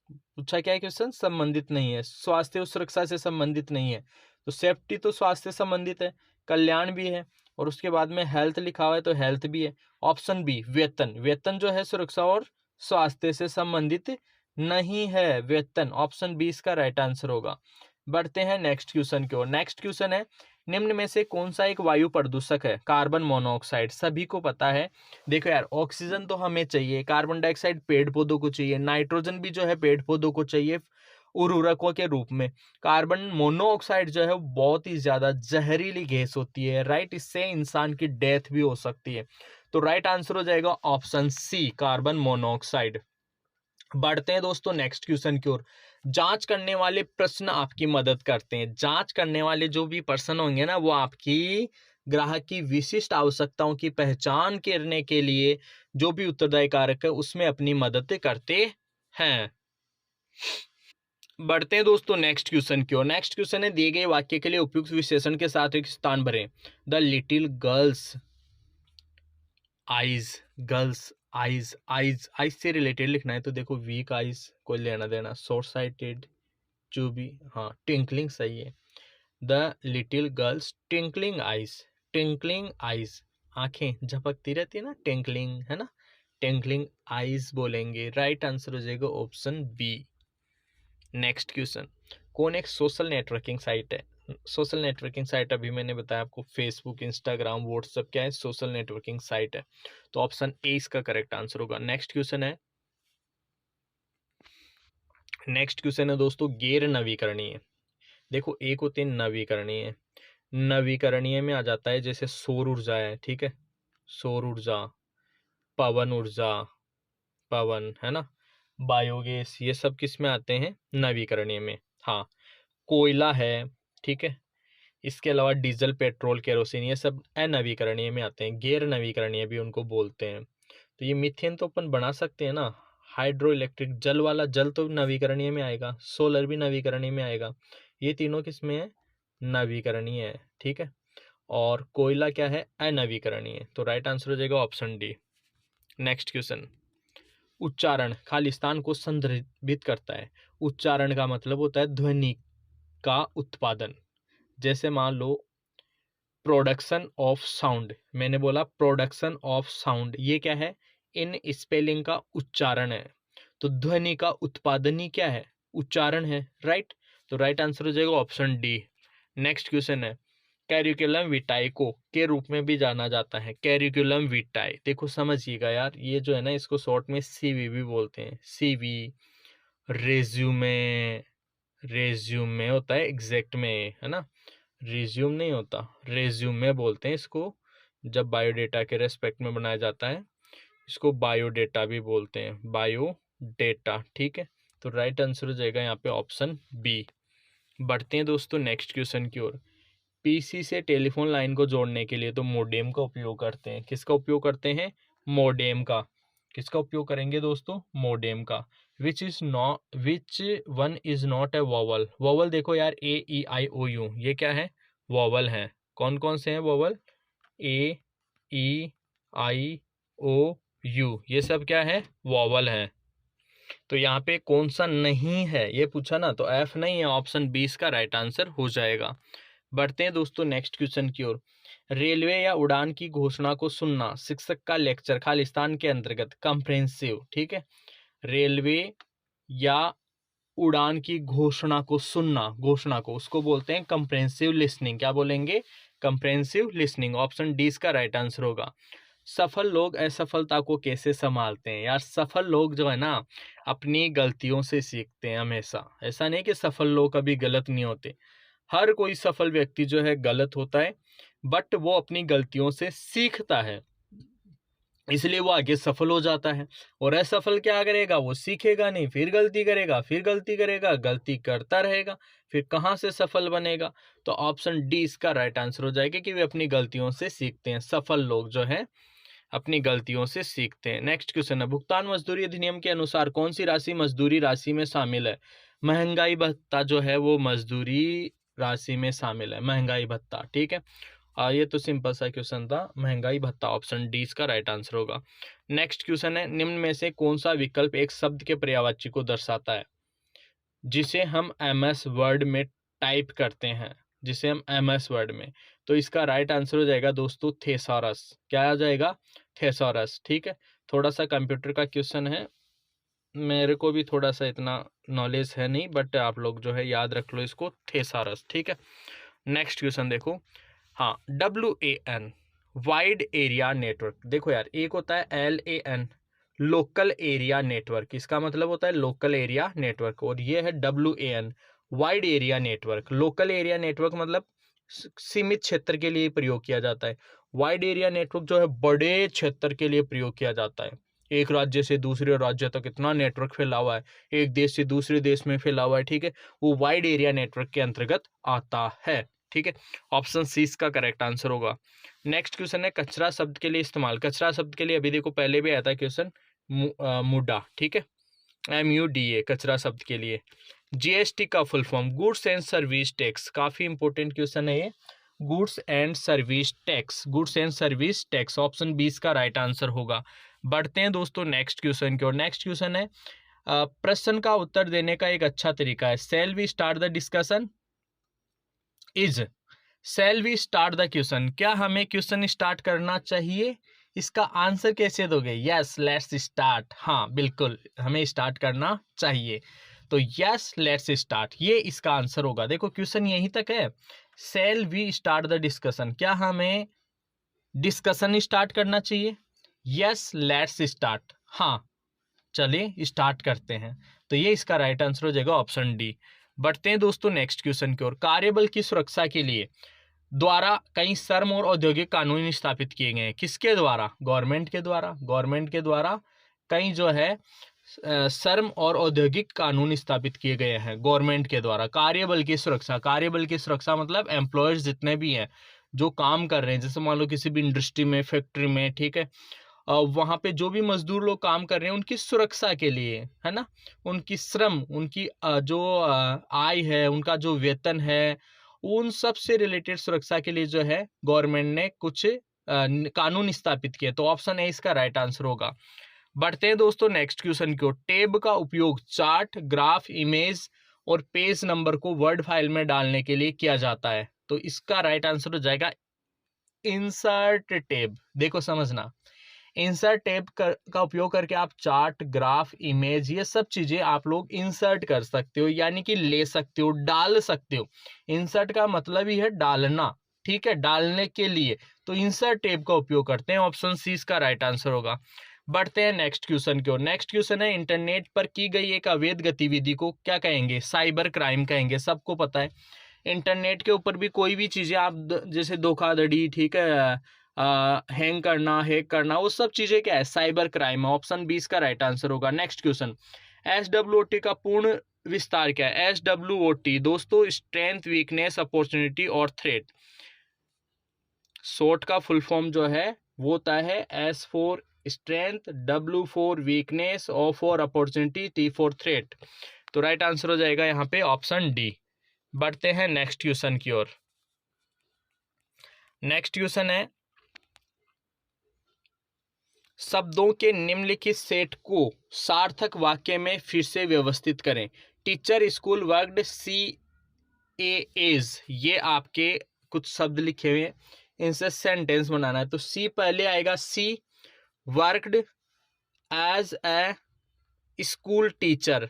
पूछा क्या है क्वेश्चन? संबंधित नहीं है, स्वास्थ्य और सुरक्षा से संबंधित नहीं है। तो सेफ्टी तो स्वास्थ्य से संबंधित है, कल्याण भी है, और उसके बाद में हेल्थ लिखा हुआ है तो हेल्थ भी है। ऑप्शन बी वेतन, वेतन जो है सुरक्षा और स्वास्थ्य से संबंधित नहीं है, वेतन। ऑप्शन बी इसका राइट आंसर होगा। बढ़ते हैं नेक्स्ट क्वेश्चन की ओर। नेक्स्ट क्वेश्चन है, निम्न में से कौन सा एक वायु प्रदूषक है? कार्बन मोनोऑक्साइड, सभी को पता है। देखो यार, ऑक्सीजन तो हमें चाहिए, कार्बन डाइऑक्साइड पेड़ पौधों को चाहिए, नाइट्रोजन भी जो है पेड़ पौधों को चाहिए उर्वरकों के रूप में। कार्बन मोनोऑक्साइड जो है वो बहुत ही ज्यादा जहरीली गैस होती है, राइट। इससे इंसान की डेथ भी हो सकती है। तो राइट आंसर हो जाएगा ऑप्शन सी, कार्बन मोनोऑक्साइड। बढ़ते हैं दोस्तों नेक्स्ट क्वेश्चन की ओर। जांच करने वाले प्रश्न आपकी मदद करते हैं। जांच करने वाले जो भी पर्सन होंगे ना, वो आपकी ग्राहक की विशिष्ट आवश्यकताओं की पहचान करने के लिए जो भी उत्तरदायी कारक है उसमें अपनी मदद करते हैं। बढ़ते हैं दोस्तों नेक्स्ट क्वेश्चन की ओर। नेक्स्ट क्वेश्चन है, दिए गए वाक्य के लिए उपयुक्त विशेषण के साथ एक स्थान भरें। The little girls eyes, girls eyes, eyes eyes से रिलेटेड लिखना है तो देखो वीक आईज, कोई लेना देना, शॉर्ट साइटेड, चुबी, हाँ टिंकलिंग सही है। The little girls tinkling eyes, tinkling eyes, आंखें झपकती रहती है ना, टिंकलिंग, है ना, टिंकलिंग आइज बोलेंगे। राइट आंसर हो जाएगा ऑप्शन बी। नेक्स्ट क्वेश्चन, कौन एक सोशल नेटवर्किंग साइट है? सोशल नेटवर्किंग साइट अभी मैंने बताया आपको, फेसबुक, इंस्टाग्राम, व्हाट्सएप क्या है? सोशल नेटवर्किंग साइट है। तो ऑप्शन ए इसका करेक्ट आंसर होगा। नेक्स्ट क्वेश्चन है, नेक्स्ट क्वेश्चन है दोस्तों, गैर नवीकरणीय। देखो एक होते हैं नवीकरणीय, नवीकरणीय में आ जाता है जैसे सौर ऊर्जा है, ठीक है, सौर ऊर्जा, पवन ऊर्जा, पवन, है ना, बायोगैस, ये सब किस में आते हैं? नवीकरणीय में। हाँ, कोयला है, ठीक है, इसके अलावा डीजल, पेट्रोल, केरोसिन, ये सब अनवीकरणीय में आते हैं, गैर नवीकरणीय भी उनको बोलते हैं। तो ये मीथेन तो अपन बना सकते हैं ना, हाइड्रो इलेक्ट्रिक, जल वाला, जल तो नवीकरणीय में आएगा, सोलर भी नवीकरणीय में आएगा, ये तीनों किस में है? नवीकरणीय है, ठीक है। और कोयला क्या है? अनवीकरणीय। तो राइट आंसर हो जाएगा ऑप्शन डी। नेक्स्ट क्वेश्चन, उच्चारण खालिस्तान को संदर्भित करता है। उच्चारण का मतलब होता है ध्वनि का उत्पादन। जैसे मान लो प्रोडक्शन ऑफ साउंड, मैंने बोला प्रोडक्शन ऑफ साउंड, ये क्या है? इन स्पेलिंग का उच्चारण है। तो ध्वनि का उत्पादन ही क्या है? उच्चारण है, राइट। तो राइट आंसर हो जाएगा ऑप्शन डी। नेक्स्ट क्वेश्चन है, कैरिकुलम विटाई को के रूप में भी जाना जाता है। कैरिकुलम विटाई, देखो समझिएगा यार, ये जो है ना, इसको शॉर्ट में सीवी भी बोलते हैं, सीवी। रेज्यूमे, रेज्यूमे होता है एग्जैक्ट में, है ना, रिज्यूम नहीं होता, रेज्यूमे बोलते हैं इसको, जब बायोडेटा के रेस्पेक्ट में बनाया जाता है, इसको बायोडेटा भी बोलते हैं, बायोडेटा, ठीक है। तो राइट आंसर हो जाएगा यहाँ पे ऑप्शन बी। बढ़ते हैं दोस्तों नेक्स्ट क्वेश्चन की ओर। पीसी से टेलीफोन लाइन को जोड़ने के लिए तो मोडेम का उपयोग करते हैं। किसका उपयोग करते हैं? मोडेम का। किसका उपयोग करेंगे दोस्तों? मोडेम का। विच one is not a vowel? Vowel देखो यार, ए ई आई ओ यू, ये क्या है? वॉवल है। कौन कौन से हैं vowel? A E I O you, ये सब क्या है? वॉवल है। तो यहाँ पे कौन सा नहीं है ये पूछा ना, तो एफ नहीं है, ऑप्शन बी इसका राइट आंसर हो जाएगा। बढ़ते हैं दोस्तों नेक्स्ट क्वेश्चन की ओर। रेलवे या उड़ान की घोषणा को सुनना शिक्षक का लेक्चर खालिस्तान के अंतर्गत कंप्रेहेंसिव, ठीक है। रेलवे या उड़ान की घोषणा को सुनना, घोषणा को, उसको बोलते हैं कंप्रेहेंसिव लिसनिंग। क्या बोलेंगे? Comprehensive listening. ऑप्शन डी इसका राइट आंसर होगा। सफल लोग असफलता को कैसे संभालते हैं? यार सफल लोग जो है ना, अपनी गलतियों से सीखते हैं हमेशा। ऐसा नहीं कि सफल लोग कभी गलत नहीं होते, हर कोई सफल व्यक्ति जो है गलत होता है, बट वो अपनी गलतियों से सीखता है, इसलिए वो आगे सफल हो जाता है। और असफल क्या करेगा? वो सीखेगा नहीं, फिर गलती करेगा, फिर गलती करेगा, गलती करता रहेगा, फिर कहाँ से सफल बनेगा? तो ऑप्शन डी इसका राइट आंसर हो जाएगा कि वे अपनी गलतियों से सीखते हैं। सफल लोग जो हैं अपनी गलतियों से सीखते हैं। नेक्स्ट क्वेश्चन है, भुगतान मजदूरी अधिनियम के अनुसार कौन सी राशि मजदूरी राशि में शामिल है? महंगाई भत्ता जो है वो मजदूरी राशि में शामिल है, महंगाई भत्ता, ठीक है। ये तो सिंपल सा क्वेश्चन था, महंगाई भत्ता, ऑप्शन डी इसका राइट आंसर होगा। नेक्स्ट क्वेश्चन है, निम्न में से कौन सा विकल्प एक शब्द के पर्यायवाची को दर्शाता है जिसे हम एमएस वर्ड में टाइप करते हैं? जिसे हम एमएस वर्ड में, तो इसका राइट आंसर हो जाएगा दोस्तों थेसॉरस। क्या आ जाएगा? थेसॉरस, ठीक है। थोड़ा सा कंप्यूटर का क्वेश्चन है, मेरे को भी थोड़ा सा इतना नॉलेज है नहीं, बट आप लोग जो है याद रख लो इसको, थेसॉरस, ठीक है। नेक्स्ट क्वेश्चन देखो, हाँ, WAN वाइड एरिया नेटवर्क। देखो यार, एक होता है LAN लोकल एरिया नेटवर्क, इसका मतलब होता है लोकल एरिया नेटवर्क, और ये है WAN wide area network. Local area network मतलब सीमित क्षेत्र के लिए प्रयोग किया जाता है, वाइड एरिया नेटवर्क जो है बड़े क्षेत्र के लिए प्रयोग किया जाता है। एक राज्य से दूसरे राज्य तक इतना नेटवर्क फैला हुआ है, एक देश से दूसरे देश में फैला हुआ है, ठीक है, वो वाइड एरिया नेटवर्क के अंतर्गत आता है, ठीक है। ऑप्शन सी इसका करेक्ट आंसर होगा। नेक्स्ट क्वेश्चन है, कचरा शब्द के लिए इस्तेमाल। कचरा शब्द के लिए अभी देखो पहले भी आया था क्वेश्चन, मुडा, ठीक है, MUDA कचरा शब्द के लिए। GST का full form goods and service tax, काफी इंपॉर्टेंट क्वेश्चन है ये, goods and service tax, goods and service tax, option B इसका राइट आंसर होगा। बढ़ते हैं दोस्तों नेक्स्ट क्वेश्चन की ओर। नेक्स्ट क्वेश्चन है, प्रश्न का उत्तर देने का एक अच्छा तरीका है। Shall we start the discussion is, shall we start the question, क्या हमें क्वेश्चन स्टार्ट करना चाहिए? इसका आंसर कैसे दोगे? यस लेट्स स्टार्ट, हाँ बिल्कुल हमें स्टार्ट करना चाहिए। तो यस लेट्स स्टार्ट, ये इसका आंसर होगा। देखो क्वेश्चन यहीं तक है, shall we start the discussion, क्या हमें डिस्कशन स्टार्ट करना चाहिए? यस लेट्स स्टार्ट, हाँ चलिए स्टार्ट करते हैं। तो ये इसका राइट आंसर हो जाएगा ऑप्शन डी। बढ़ते हैं दोस्तों नेक्स्ट क्वेश्चन की ओर। कार्यबल की सुरक्षा के लिए द्वारा कई श्रम और औद्योगिक कानून स्थापित किए गए हैं। किसके द्वारा? गवर्नमेंट के द्वारा। गवर्नमेंट के द्वारा कई जो है श्रम और औद्योगिक कानून स्थापित किए गए हैं गवर्नमेंट के द्वारा। कार्यबल की सुरक्षा, कार्यबल की सुरक्षा मतलब एम्प्लॉयर्स जितने भी हैं जो काम कर रहे हैं, जैसे मान लो किसी भी इंडस्ट्री में, फैक्ट्री में, ठीक है, वहाँ पे जो भी मजदूर लोग काम कर रहे हैं उनकी सुरक्षा के लिए, है ना, उनकी श्रम, उनकी जो आय है, उनका जो वेतन है, उन सब से रिलेटेड सुरक्षा के लिए जो है गवर्नमेंट ने कुछ कानून स्थापित किए। तो ऑप्शन ए इसका राइट आंसर होगा। बढ़ते हैं दोस्तों नेक्स्ट क्वेश्चन की ओर। टैब का उपयोग चार्ट, ग्राफ, इमेज और पेज नंबर को वर्ड फाइल में डालने के लिए किया जाता है। तो इसका राइट आंसर हो जाएगा इंसर्ट टैब। देखो समझना, इंसर्ट टैब का उपयोग करके आप चार्ट, ग्राफ, इमेज, ये सब चीजें आप लोग इंसर्ट कर सकते हो, यानी कि ले सकते हो, डाल सकते हो। इंसर्ट का मतलब ही है डालना, ठीक है, डालने के लिए। तो इंसर्ट टैब का उपयोग करते हैं। ऑप्शन सी इसका राइट आंसर होगा। बढ़ते हैं नेक्स्ट क्वेश्चन की ओर। नेक्स्ट क्वेश्चन है, इंटरनेट पर की गई एक अवैध गतिविधि को क्या कहेंगे? साइबर क्राइम कहेंगे। सबको पता है इंटरनेट के ऊपर भी कोई भी चीजें आप जैसे धोखाधड़ी, ठीक है, हैंग करना, हैक करना, वो सब चीजें क्या है? साइबर क्राइम है। ऑप्शन 20 का राइट आंसर होगा। नेक्स्ट क्वेश्चन, SWOT का पूर्ण विस्तार क्या है? SWOT दोस्तों स्ट्रेंथ, वीकनेस, अपॉर्चुनिटी और थ्रेट। शॉर्ट का फुल फॉर्म जो है वो होता है S for strength, W for weakness, O for opportunity, T for threat. तो राइट आंसर हो जाएगा यहाँ पे ऑप्शन डी। बढ़ते हैं नेक्स्ट क्वेश्चन की ओर। नेक्स्ट क्वेश्चन है, शब्दों के निम्नलिखित सेट को सार्थक वाक्य में फिर से व्यवस्थित करें। टीचर, स्कूल, वर्कड, सी ए एज, ये आपके कुछ शब्द लिखे हुए हैं, इनसे सेंटेंस बनाना है। तो सी पहले आएगा, she worked as a school teacher,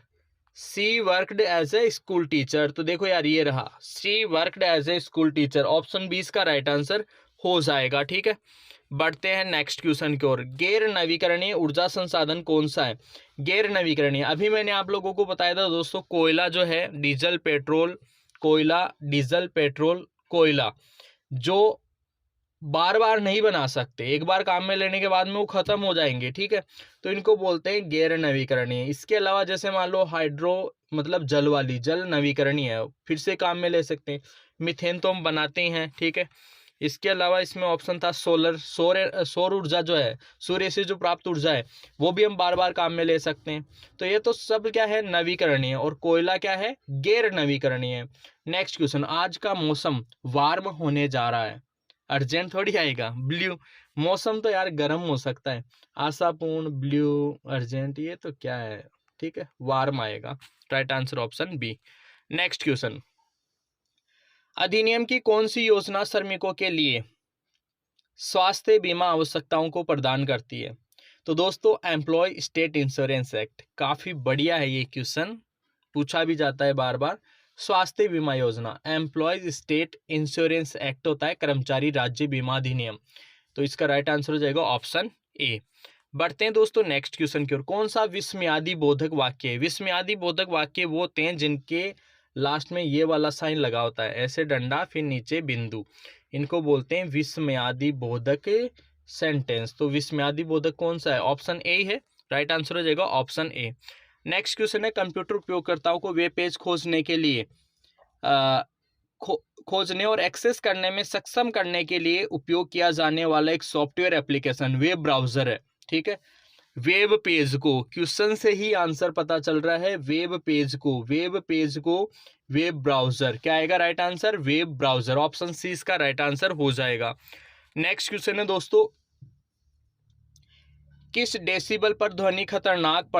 she worked as a school teacher. तो देखो यार ये रहा, she worked as a school teacher. Option 20 का राइट आंसर हो जाएगा, ठीक है। बढ़ते हैं नेक्स्ट क्वेश्चन की ओर। गैर नवीकरणीय ऊर्जा संसाधन कौन सा है? गैर नवीकरणीय, अभी मैंने आप लोगों को बताया था दोस्तों, कोयला जो है, डीजल, पेट्रोल, कोयला, डीजल, पेट्रोल, कोयला, जो बार बार नहीं बना सकते, एक बार काम में लेने के बाद में वो खत्म हो जाएंगे, ठीक है, तो इनको बोलते हैं गैर नवीकरणीय। इसके अलावा जैसे मान लो हाइड्रो मतलब जल वाली, जल नवीकरणीय है, फिर से काम में ले सकते हैं। मीथेन तो हम बनाते ही हैं, ठीक है। इसके अलावा इसमें ऑप्शन था सौर ऊर्जा जो है, सूर्य से जो प्राप्त ऊर्जा है, वो भी हम बार बार काम में ले सकते हैं। तो ये तो सब क्या है? नवीकरणीय। और कोयला क्या है? गैर नवीकरणीय। नेक्स्ट क्वेश्चन, आज का मौसम वार्म होने जा रहा है, अर्जेंट थोड़ी आएगा। ब्लू, मौसम तो यार गर्म हो सकता है। आशापूर्ण, ब्लू, अर्जेंट, ये तो क्या है, ठीक है, वार्म आएगा। Right answer option B. Next question, अधिनियम की कौन सी योजना श्रमिकों के लिए स्वास्थ्य बीमा आवश्यकताओं को प्रदान करती है? तो दोस्तों एम्प्लॉय स्टेट इंश्योरेंस एक्ट, काफी बढ़िया है ये क्वेश्चन, पूछा भी जाता है बार बार। स्वास्थ्य बीमा योजना, एम्प्लॉयज स्टेट इंश्योरेंस एक्ट होता है, कर्मचारी राज्य बीमा अधिनियम। तो इसका राइट आंसर हो जाएगा ऑप्शन ए। बढ़ते हैं दोस्तों नेक्स्ट क्वेश्चन की ओर। कौन सा विस्मयादि बोधक वाक्य है? विस्मयादि बोधक वाक्य वो होते हैं जिनके लास्ट में ये वाला साइन लगा होता है, ऐसे डंडा फिर नीचे बिंदु, इनको बोलते हैं विस्मयादि बोधक सेंटेंस। तो विस्मयादि बोधक कौन सा है? ऑप्शन ए है, राइट आंसर हो जाएगा ऑप्शन ए। नेक्स्ट क्वेश्चन है, कंप्यूटर उपयोगकर्ताओं को वेब पेज खोजने के लिए खोजने और एक्सेस करने में सक्षम करने के लिए उपयोग किया जाने वाला एक सॉफ्टवेयर एप्लीकेशन वेब ब्राउजर है, ठीक है। वेब पेज को, क्वेश्चन से ही आंसर पता चल रहा है, वेब पेज को वेब ब्राउजर, क्या आएगा right answer? Web browser. Option C इसका राइट आंसर हो जाएगा। नेक्स्ट क्वेश्चन है दोस्तों, किस डेसिबल पर ध्वनि खतरनाक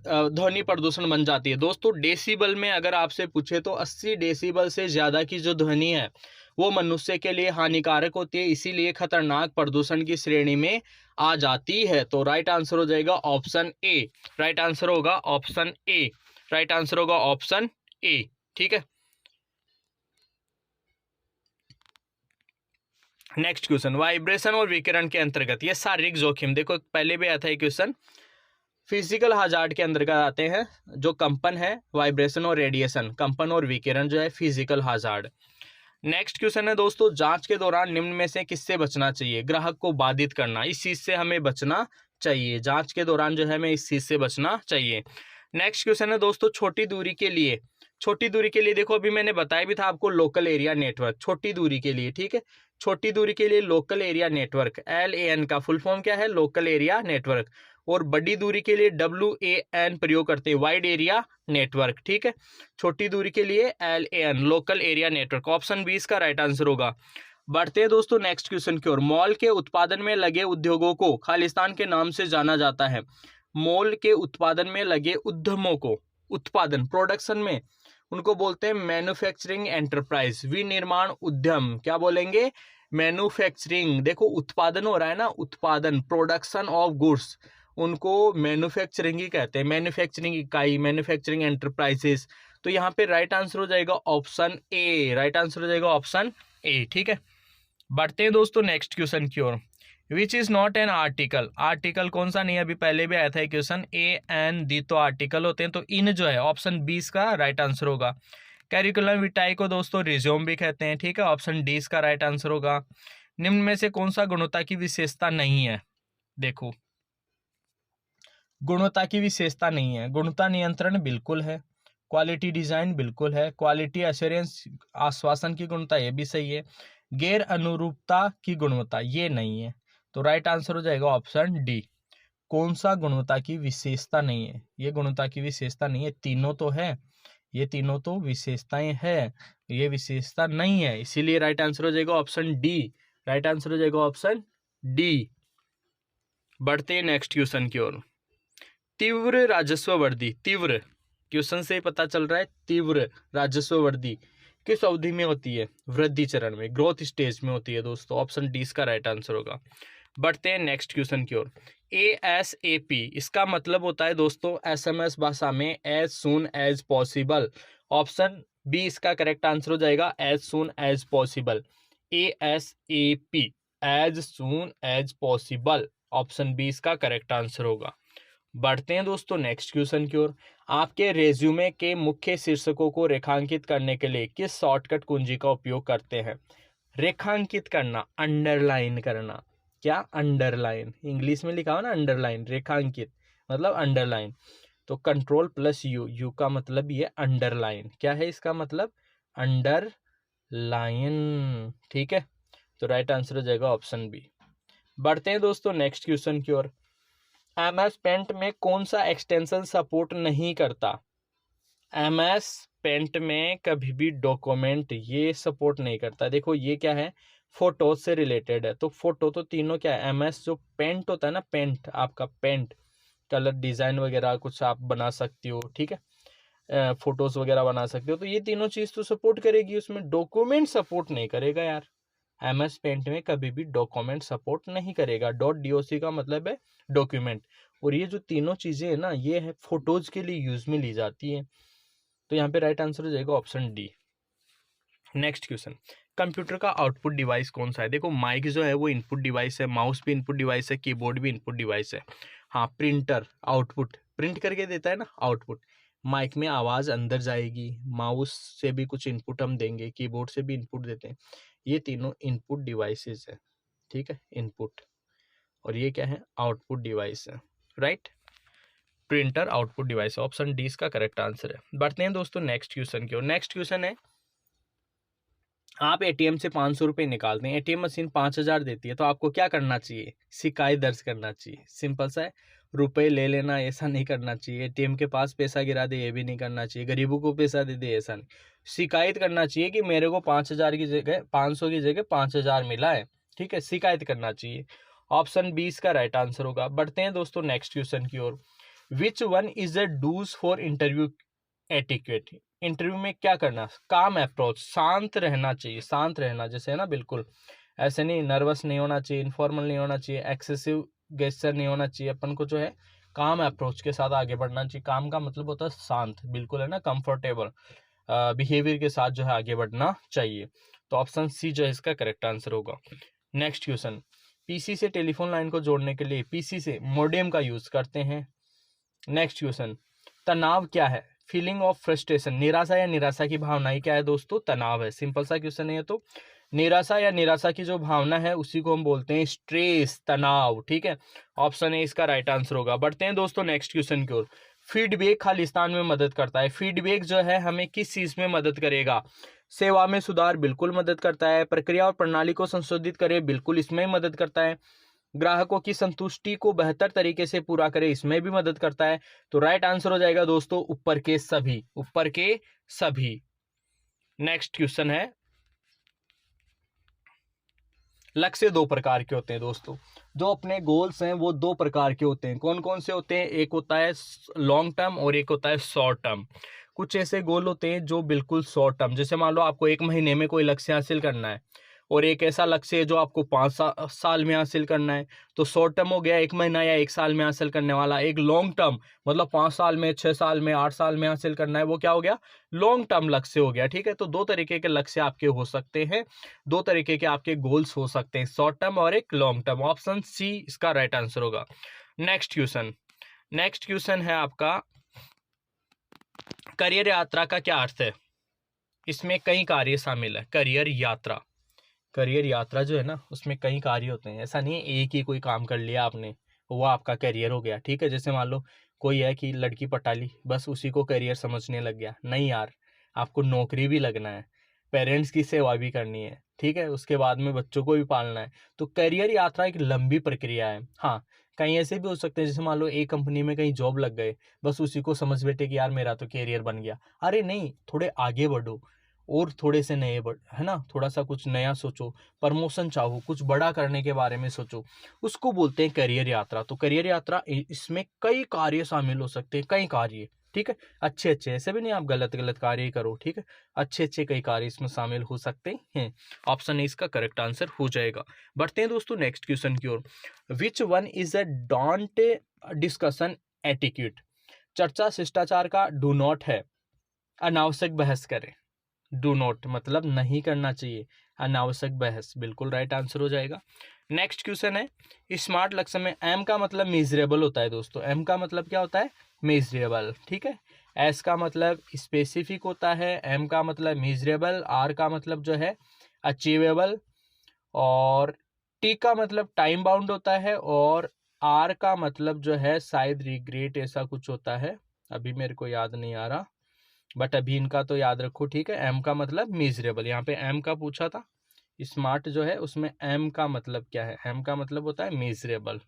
ध्वनि प्रदूषण बन जाती है? दोस्तों डेसिबल में अगर आपसे पूछे तो 80 डेसिबल से ज़्यादा की जो ध्वनि है वो मनुष्य के लिए हानिकारक होती है, इसीलिए खतरनाक प्रदूषण की श्रेणी में आ जाती है। तो राइट आंसर हो जाएगा ऑप्शन ए। राइट आंसर होगा ऑप्शन ए। राइट आंसर होगा ऑप्शन ए। ठीक है, नेक्स्ट क्वेश्चन, वाइब्रेशन और विकिरण के अंतर्गत ये शारीरिक जोखिम, देखो पहले भी आया था ये क्वेश्चन, फिजिकल हजार्ड के अंतर्गत आते हैं। जो कंपन है वाइब्रेशन और रेडिएशन, कंपन और विकिरण जो है फिजिकल हजार्ड। नेक्स्ट क्वेश्चन है दोस्तों, जांच के दौरान निम्न में से किससे बचना चाहिए? ग्राहक को बाधित करना, इस चीज से हमें बचना चाहिए। जांच के दौरान जो है हमें इस चीज से बचना चाहिए। नेक्स्ट क्वेश्चन है दोस्तों, छोटी दूरी के लिए, छोटी दूरी के लिए देखो अभी मैंने बताया भी था आपको लोकल एरिया नेटवर्क, छोटी दूरी के लिए, ठीक है, छोटी दूरी के लिए लोकल एरिया नेटवर्क, LAN का फुल फॉर्म क्या है? Local area network. और बड़ी दूरी के लिए WAN प्रयोग करते हैं, वाइड एरिया नेटवर्क। ठीक है, छोटी दूरी के लिए LAN, local area network. Option 20 का राइट आंसर होगा। बढ़ते हैं दोस्तों नेक्स्ट क्वेश्चन की ओर। मॉल के उत्पादन में लगे उद्योगों को खालिस्तान के नाम से जाना जाता है। मॉल के उत्पादन में लगे उद्यमों को, उत्पादन प्रोडक्शन में, उनको बोलते हैं मैन्युफैक्चरिंग एंटरप्राइज, विनिर्माण उद्यम। क्या बोलेंगे? मैन्युफैक्चरिंग। देखो उत्पादन हो रहा है ना, उत्पादन, प्रोडक्शन ऑफ गुड्स, उनको मैन्युफैक्चरिंग ही कहते हैं, मैन्युफैक्चरिंग इकाई, मैन्युफैक्चरिंग एंटरप्राइजेस। तो यहाँ पे राइट आंसर हो जाएगा ऑप्शन ए। राइट आंसर हो जाएगा ऑप्शन ए। ठीक है, बढ़ते हैं दोस्तों नेक्स्ट क्वेश्चन की ओर। Which is not an article, article कौन सा नहीं है? अभी पहले भी आया था क्वेश्चन, ए एन दी तो आर्टिकल होते हैं, तो इन जो है ऑप्शन 20 का राइट आंसर होगा। कैरिकुलम विटाई को दोस्तों रिज्यूम भी कहते हैं। ठीक है, ऑप्शन डी इसका राइट आंसर होगा। निम्न में से कौन सा गुणवत्ता की विशेषता नहीं है? देखो गुणवत्ता की विशेषता नहीं है, गुणवत्ता नियंत्रण बिल्कुल है, क्वालिटी डिजाइन बिल्कुल है, क्वालिटी एश्योरेंस आश्वासन की गुणवत्ता ये भी सही है, गैर अनुरूपता की गुणवत्ता ये नहीं है। तो राइट आंसर हो जाएगा ऑप्शन डी। कौन सा गुणवत्ता की विशेषता नहीं है? ये गुणवत्ता की विशेषता नहीं है, तीनों तो है, ये तीनों तो विशेषताएं है, ये विशेषता नहीं है, इसीलिए राइट आंसर हो जाएगा ऑप्शन डी। राइट आंसर हो जाएगा ऑप्शन डी। बढ़ते हैं नेक्स्ट क्वेश्चन की ओर। तीव्र राजस्व वृद्धि, तीव्र क्वेश्चन से ही पता चल रहा है, तीव्र राजस्व वृद्धि किस अवधि में होती है? वृद्धि चरण में, ग्रोथ स्टेज में होती है दोस्तों। ऑप्शन डी इसका राइट आंसर होगा। बढ़ते हैं नेक्स्ट क्वेश्चन की ओर। ASAP इसका मतलब होता है दोस्तों SMS भाषा में as soon as possible. Option B इसका करेक्ट आंसर हो जाएगा, as soon as possible. ASAP as soon as possible, option B इसका करेक्ट आंसर होगा। बढ़ते हैं दोस्तों नेक्स्ट क्वेश्चन की ओर। आपके रेज्यूमे के मुख्य शीर्षकों को रेखांकित करने के लिए किस शॉर्टकट कुंजी का उपयोग करते हैं? रेखांकित करना, अंडरलाइन करना, क्या? अंडरलाइन, इंग्लिश में लिखा हो ना अंडरलाइन, रेखांकित मतलब अंडरलाइन। तो कंट्रोल प्लस यू, यू का मतलब ये अंडरलाइन, क्या है इसका मतलब? अंडरलाइन। ठीक है, तो राइट आंसर हो जाएगा ऑप्शन बी। बढ़ते हैं दोस्तों नेक्स्ट क्वेश्चन की ओर। MS पेंट में कौन सा एक्सटेंशन सपोर्ट नहीं करता? MS पेंट में कभी भी डॉक्यूमेंट ये सपोर्ट नहीं करता। देखो ये क्या है, फोटो से रिलेटेड है, तो फोटो तो तीनों क्या है, MS जो पेंट होता है ना, पेंट, आपका पेंट, कलर डिजाइन वगैरह कुछ आप बना सकती हो, ठीक है, फोटोज वगैरह बना सकते हो, तो ये तीनों चीज तो सपोर्ट करेगी, उसमें डॉक्यूमेंट सपोर्ट नहीं करेगा यार। MS पेंट में कभी भी डॉक्यूमेंट सपोर्ट नहीं करेगा। .doc का मतलब है डॉक्यूमेंट, और ये जो तीनों चीजें है ना, ये है फोटोज के लिए यूज में ली जाती है। तो यहाँ पे राइट आंसर हो जाएगा option D. Next question, computer का आउटपुट डिवाइस कौन सा है? देखो माइक जो है वो इनपुट डिवाइस है, माउस भी इनपुट डिवाइस है, कीबोर्ड भी इनपुट डिवाइस है। हाँ, प्रिंटर आउटपुट प्रिंट करके देता है ना आउटपुट। माइक में आवाज अंदर जाएगी, माउस से भी कुछ इनपुट हम देंगे, कीबोर्ड से भी इनपुट देते हैं, ये तीनों इनपुट डिवाइसेस है। ठीक है, इनपुट, और ये क्या है? आउटपुट डिवाइस है। Right, printer output device, option D इसका करेक्ट आंसर है। बढ़ते हैं दोस्तों नेक्स्ट क्वेश्चन की ओर। नेक्स्ट क्वेश्चन है, आप ATM से 500 रुपये निकालते हैं, ATM मशीन 5000 देती है, तो आपको क्या करना चाहिए? शिकायत दर्ज करना चाहिए। सिंपल सा है, रुपए ले लेना ऐसा नहीं करना चाहिए, ATM के पास पैसा गिरा दे ये भी नहीं करना चाहिए, गरीबों को पैसा दे दे ऐसा नहीं, शिकायत करना चाहिए कि मेरे को 5000 की जगह 500 की जगह 5000 मिला है। ठीक है, शिकायत करना चाहिए। ऑप्शन बी इसका राइट आंसर होगा। बढ़ते हैं दोस्तों नेक्स्ट क्वेश्चन की ओर। Which one is a do's for interview etiquette. Interview में क्या करना, काम अप्रोच, शांत रहना चाहिए, शांत रहना जैसे है ना, बिल्कुल ऐसे नहीं, नर्वस नहीं होना चाहिए, इनफॉर्मल नहीं होना चाहिए, एक्सेसिव गेस्चर नहीं होना चाहिए, अपन को जो है काम अप्रोच के साथ आगे बढ़ना चाहिए। काम का मतलब होता है शांत, बिल्कुल है ना, कंफर्टेबल बिहेवियर के साथ जो है आगे बढ़ना चाहिए। तो ऑप्शन सी जो है इसका करेक्ट आंसर होगा। नेक्स्ट क्वेश्चन, पीसी से टेलीफोन लाइन को जोड़ने के लिए पीसी से मोडेम का यूज करते हैं। नेक्स्ट क्वेश्चन, तनाव क्या है, फीलिंग ऑफ फ्रस्ट्रेशन, निराशा या निराशा की भावना ही क्या है दोस्तों, तनाव है। सिंपल सा क्वेश्चन है ये तो। निराशा या निराशा की जो भावना है उसी को हम बोलते हैं स्ट्रेस, तनाव, ठीक है। ऑप्शन ए इसका राइट आंसर होगा। बढ़ते हैं दोस्तों नेक्स्ट क्वेश्चन की ओर। फीडबैक खालिस्तान में मदद करता है। फीडबैक जो है हमें किस चीज में मदद करेगा, सेवा में सुधार, बिल्कुल मदद करता है। प्रक्रिया और प्रणाली को संशोधित करे, बिल्कुल इसमें मदद करता है। ग्राहकों की संतुष्टि को बेहतर तरीके से पूरा करे, इसमें भी मदद करता है। तो राइट आंसर हो जाएगा दोस्तों ऊपर के सभी, ऊपर के सभी। नेक्स्ट क्वेश्चन है, लक्ष्य दो प्रकार के होते हैं दोस्तों। जो अपने गोल्स हैं वो दो प्रकार के होते हैं। कौन कौन से होते हैं, एक होता है लॉन्ग टर्म और एक होता है शॉर्ट टर्म। कुछ ऐसे गोल होते हैं जो बिल्कुल शॉर्ट टर्म, जैसे मान लो आपको 1 महीने में कोई लक्ष्य हासिल करना है, और एक ऐसा लक्ष्य है जो आपको 5 साल में हासिल करना है। तो शॉर्ट टर्म हो गया 1 महीना या 1 साल में हासिल करने वाला। एक लॉन्ग टर्म मतलब 5 साल में, 6 साल में, 8 साल में हासिल करना है, वो क्या हो गया, लॉन्ग टर्म लक्ष्य हो गया, ठीक है। तो दो तरीके के लक्ष्य आपके हो सकते हैं, दो तरीके के आपके गोल्स हो सकते हैं, शॉर्ट टर्म और एक लॉन्ग टर्म। ऑप्शन सी इसका राइट आंसर होगा। नेक्स्ट क्वेश्चन, नेक्स्ट क्वेश्चन है आपका, करियर यात्रा का क्या अर्थ है। इसमें कई कार्य शामिल है। करियर यात्रा, करियर यात्रा जो है ना उसमें कई कार्य होते हैं। ऐसा नहीं है एक ही कोई काम कर लिया आपने वो आपका करियर हो गया, ठीक है। जैसे मान लो कोई है कि लड़की पटा ली, बस उसी को करियर समझने लग गया, नहीं यार, आपको नौकरी भी लगना है, पेरेंट्स की सेवा भी करनी है, ठीक है, उसके बाद में बच्चों को भी पालना है। तो करियर यात्रा एक लंबी प्रक्रिया है। हाँ, कहीं ऐसे भी हो सकते हैं, जैसे मान लो एक कंपनी में कहीं जॉब लग गए, बस उसी को समझ बैठे कि यार मेरा तो करियर बन गया। अरे नहीं, थोड़े आगे बढ़ो और थोड़े से नए है ना, थोड़ा सा कुछ नया सोचो, प्रमोशन चाहो, कुछ बड़ा करने के बारे में सोचो, उसको बोलते हैं करियर यात्रा। तो करियर यात्रा इसमें कई कार्य शामिल हो सकते हैं, कई कार्य, ठीक है, अच्छे अच्छे, ऐसे भी नहीं आप गलत गलत कार्य करो, ठीक है, अच्छे अच्छे कई कार्य इसमें शामिल हो सकते हैं। ऑप्शन ए इसका करेक्ट आंसर हो जाएगा। बढ़ते हैं दोस्तों नेक्स्ट क्वेश्चन की ओर। Which one is a don't discussion etiquette. चर्चा शिष्टाचार का डू नॉट है। अनावश्यक बहस करें, डू नॉट मतलब नहीं करना चाहिए, अनावश्यक बहस, बिल्कुल राइट आंसर हो जाएगा। नेक्स्ट क्वेश्चन है, स्मार्ट लक्ष्य में एम का मतलब मेजरेबल होता है दोस्तों। एम का मतलब क्या होता है, मेजरेबल, ठीक है। एस का मतलब स्पेसिफिक होता है, एम का मतलब मेजरेबल, आर का मतलब जो है अचीवेबल, और टी का मतलब टाइम बाउंड होता है, और आर का मतलब जो है शायद रिग्रेट, ऐसा कुछ होता है, अभी मेरे को याद नहीं आ रहा, बट अभी इनका तो याद रखो, ठीक है। एम का मतलब मीजरेबल, यहाँ पे एम का पूछा था, स्मार्ट जो है उसमें एम का मतलब क्या है, एम का मतलब होता है मीजरेबल,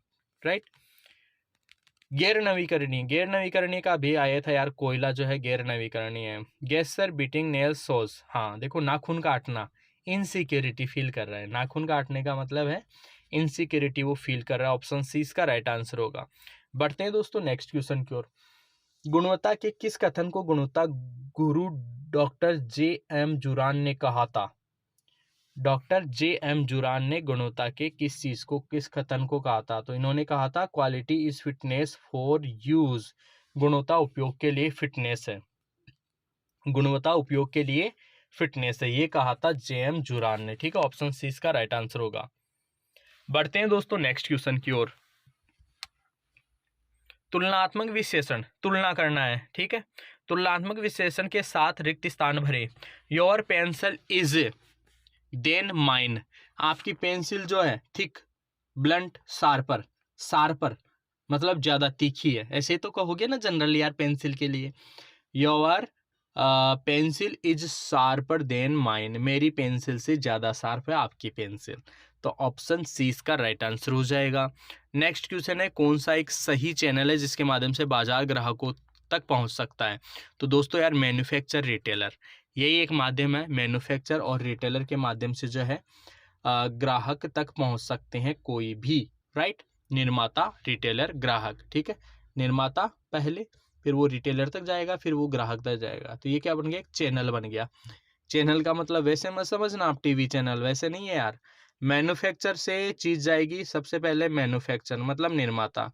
राइट। गैर नवीकरणीय, गैर नवीकरणीय का भी आया था यार, कोयला जो है गैर नवीकरणीय है। गैस सर बीटिंग नेल सोज, हाँ देखो, नाखून काटना, इनसिक्योरिटी फील कर रहा है, नाखून काटने का मतलब है इनसिक्योरिटी वो फील कर रहा है। ऑप्शन सी इसका राइट आंसर होगा। बढ़ते हैं दोस्तों नेक्स्ट क्वेश्चन की ओर। गुणवत्ता के किस कथन को गुणवत्ता गुरु डॉक्टर जे एम जुरान ने कहा था। डॉक्टर जे एम जुरान ने गुणवत्ता के किस चीज को, किस कथन को कहा था। तो इन्होंने कहा था quality is fitness for use, गुणवत्ता उपयोग के लिए फिटनेस है, गुणवत्ता उपयोग के लिए फिटनेस है, ये कहा था जे एम जुरान ने, ठीक है। ऑप्शन सी इसका राइट आंसर होगा। बढ़ते हैं दोस्तों नेक्स्ट क्वेश्चन की ओर। तुलनात्मक विश्लेषण, तुलना करना है, ठीक है। तुलनात्मक विश्लेषण के साथ रिक्त स्थान भरे। Your pencil is then mine, आपकी पेंसिल जो है थिक, ब्लंट, शार्पर, शार्पर मतलब ज्यादा तीखी है, ऐसे तो कहोगे ना जनरली यार पेंसिल के लिए। Your pencil is sharper then mine, मेरी पेंसिल से ज्यादा शार्प है आपकी पेंसिल। तो ऑप्शन सी इसका राइट आंसर हो जाएगा। नेक्स्ट क्वेश्चन है, कौन सा एक सही चैनल है जिसके माध्यम से बाजार ग्राहकों तक पहुंच सकता है। तो दोस्तों यार मैन्युफैक्चर रिटेलर, यही एक माध्यम है, मैन्युफैक्चर और रिटेलर के माध्यम से जो है ग्राहक तक पहुंच सकते हैं कोई भी, राइट। निर्माता, रिटेलर, ग्राहक, ठीक है। निर्माता पहले, फिर वो रिटेलर तक जाएगा, फिर वो ग्राहक तक जाएगा। तो ये क्या बन गया, एक चैनल बन गया। चैनल का मतलब वैसे मत समझना आप टीवी चैनल, वैसे नहीं है यार। मैन्युफैक्चर से चीज जाएगी सबसे पहले, मैन्युफैक्चर मतलब निर्माता,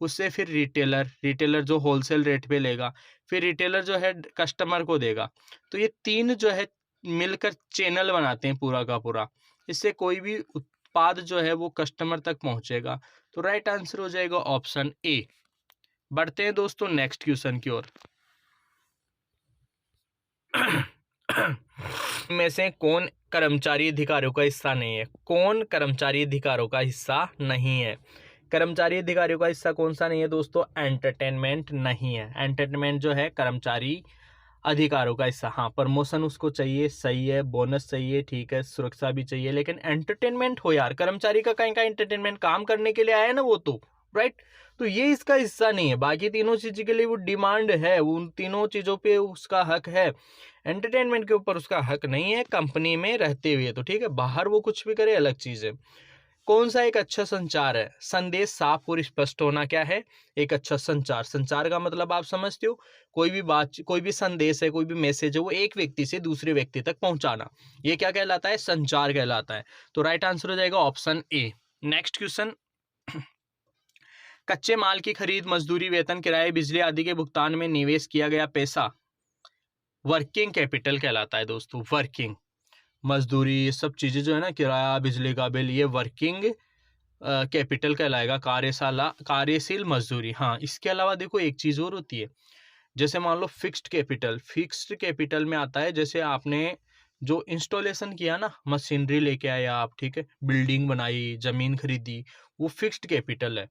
उससे फिर रिटेलर, रिटेलर जो होलसेल रेट पे लेगा, फिर रिटेलर जो है कस्टमर को देगा। तो ये तीन जो है मिलकर चैनल बनाते हैं पूरा का पूरा। इससे कोई भी उत्पाद जो है वो कस्टमर तक पहुंचेगा। तो राइट आंसर हो जाएगा ऑप्शन ए। बढ़ते हैं दोस्तों नेक्स्ट क्वेश्चन की ओर। में से कौन कर्मचारी अधिकारियों का हिस्सा नहीं है? कौन कर्मचारी अधिकारियों का हिस्सा नहीं है? कर्मचारी अधिकारियों का हिस्सा कौन सा नहीं है दोस्तों? एंटरटेनमेंट नहीं है। एंटरटेनमेंट जो है कर्मचारी अधिकारों का हिस्सा, हाँ प्रमोशन उसको चाहिए, सही है, बोनस चाहिए, ठीक है, सुरक्षा भी चाहिए, लेकिन एंटरटेनमेंट हो यार, कर्मचारी का कहीं का एंटरटेनमेंट, काम करने के लिए आया है ना वो तो, राइट। तो ये इसका हिस्सा नहीं है। बाकी तीनों चीज के लिए वो डिमांड है, उन तीनों चीजों पे उसका हक है, एंटरटेनमेंट के ऊपर उसका हक नहीं है कंपनी में रहते हुए। तो ठीक है, बाहर वो कुछ भी करे अलग चीज है। कौन सा एक अच्छा संचार है? संदेश साफ और स्पष्ट होना क्या है? एक अच्छा संचार। संचार का मतलब आप समझते हो, कोई भी बात, कोई भी संदेश है, कोई भी मैसेज है, वो एक व्यक्ति से दूसरे व्यक्ति तक पहुंचाना, ये क्या कहलाता है? संचार कहलाता है। तो राइट आंसर हो जाएगा ऑप्शन ए। Next question. कच्चे माल की खरीद, मजदूरी, वेतन, किराए, बिजली आदि के भुगतान में निवेश किया गया पैसा वर्किंग कैपिटल कहलाता है दोस्तों। वर्किंग, मजदूरी, ये सब चीजें जो है ना, किराया, बिजली का बिल, ये वर्किंग कैपिटल कहलाएगा। कार्यशाला, कार्यशील मजदूरी। हाँ, इसके अलावा देखो एक चीज और होती है, जैसे मान लो फिक्स्ड कैपिटल। फिक्स्ड कैपिटल में आता है, जैसे आपने जो इंस्टॉलेशन किया ना, मशीनरी लेके आया आप, ठीक है, बिल्डिंग बनाई, जमीन खरीदी, वो फिक्स्ड कैपिटल है।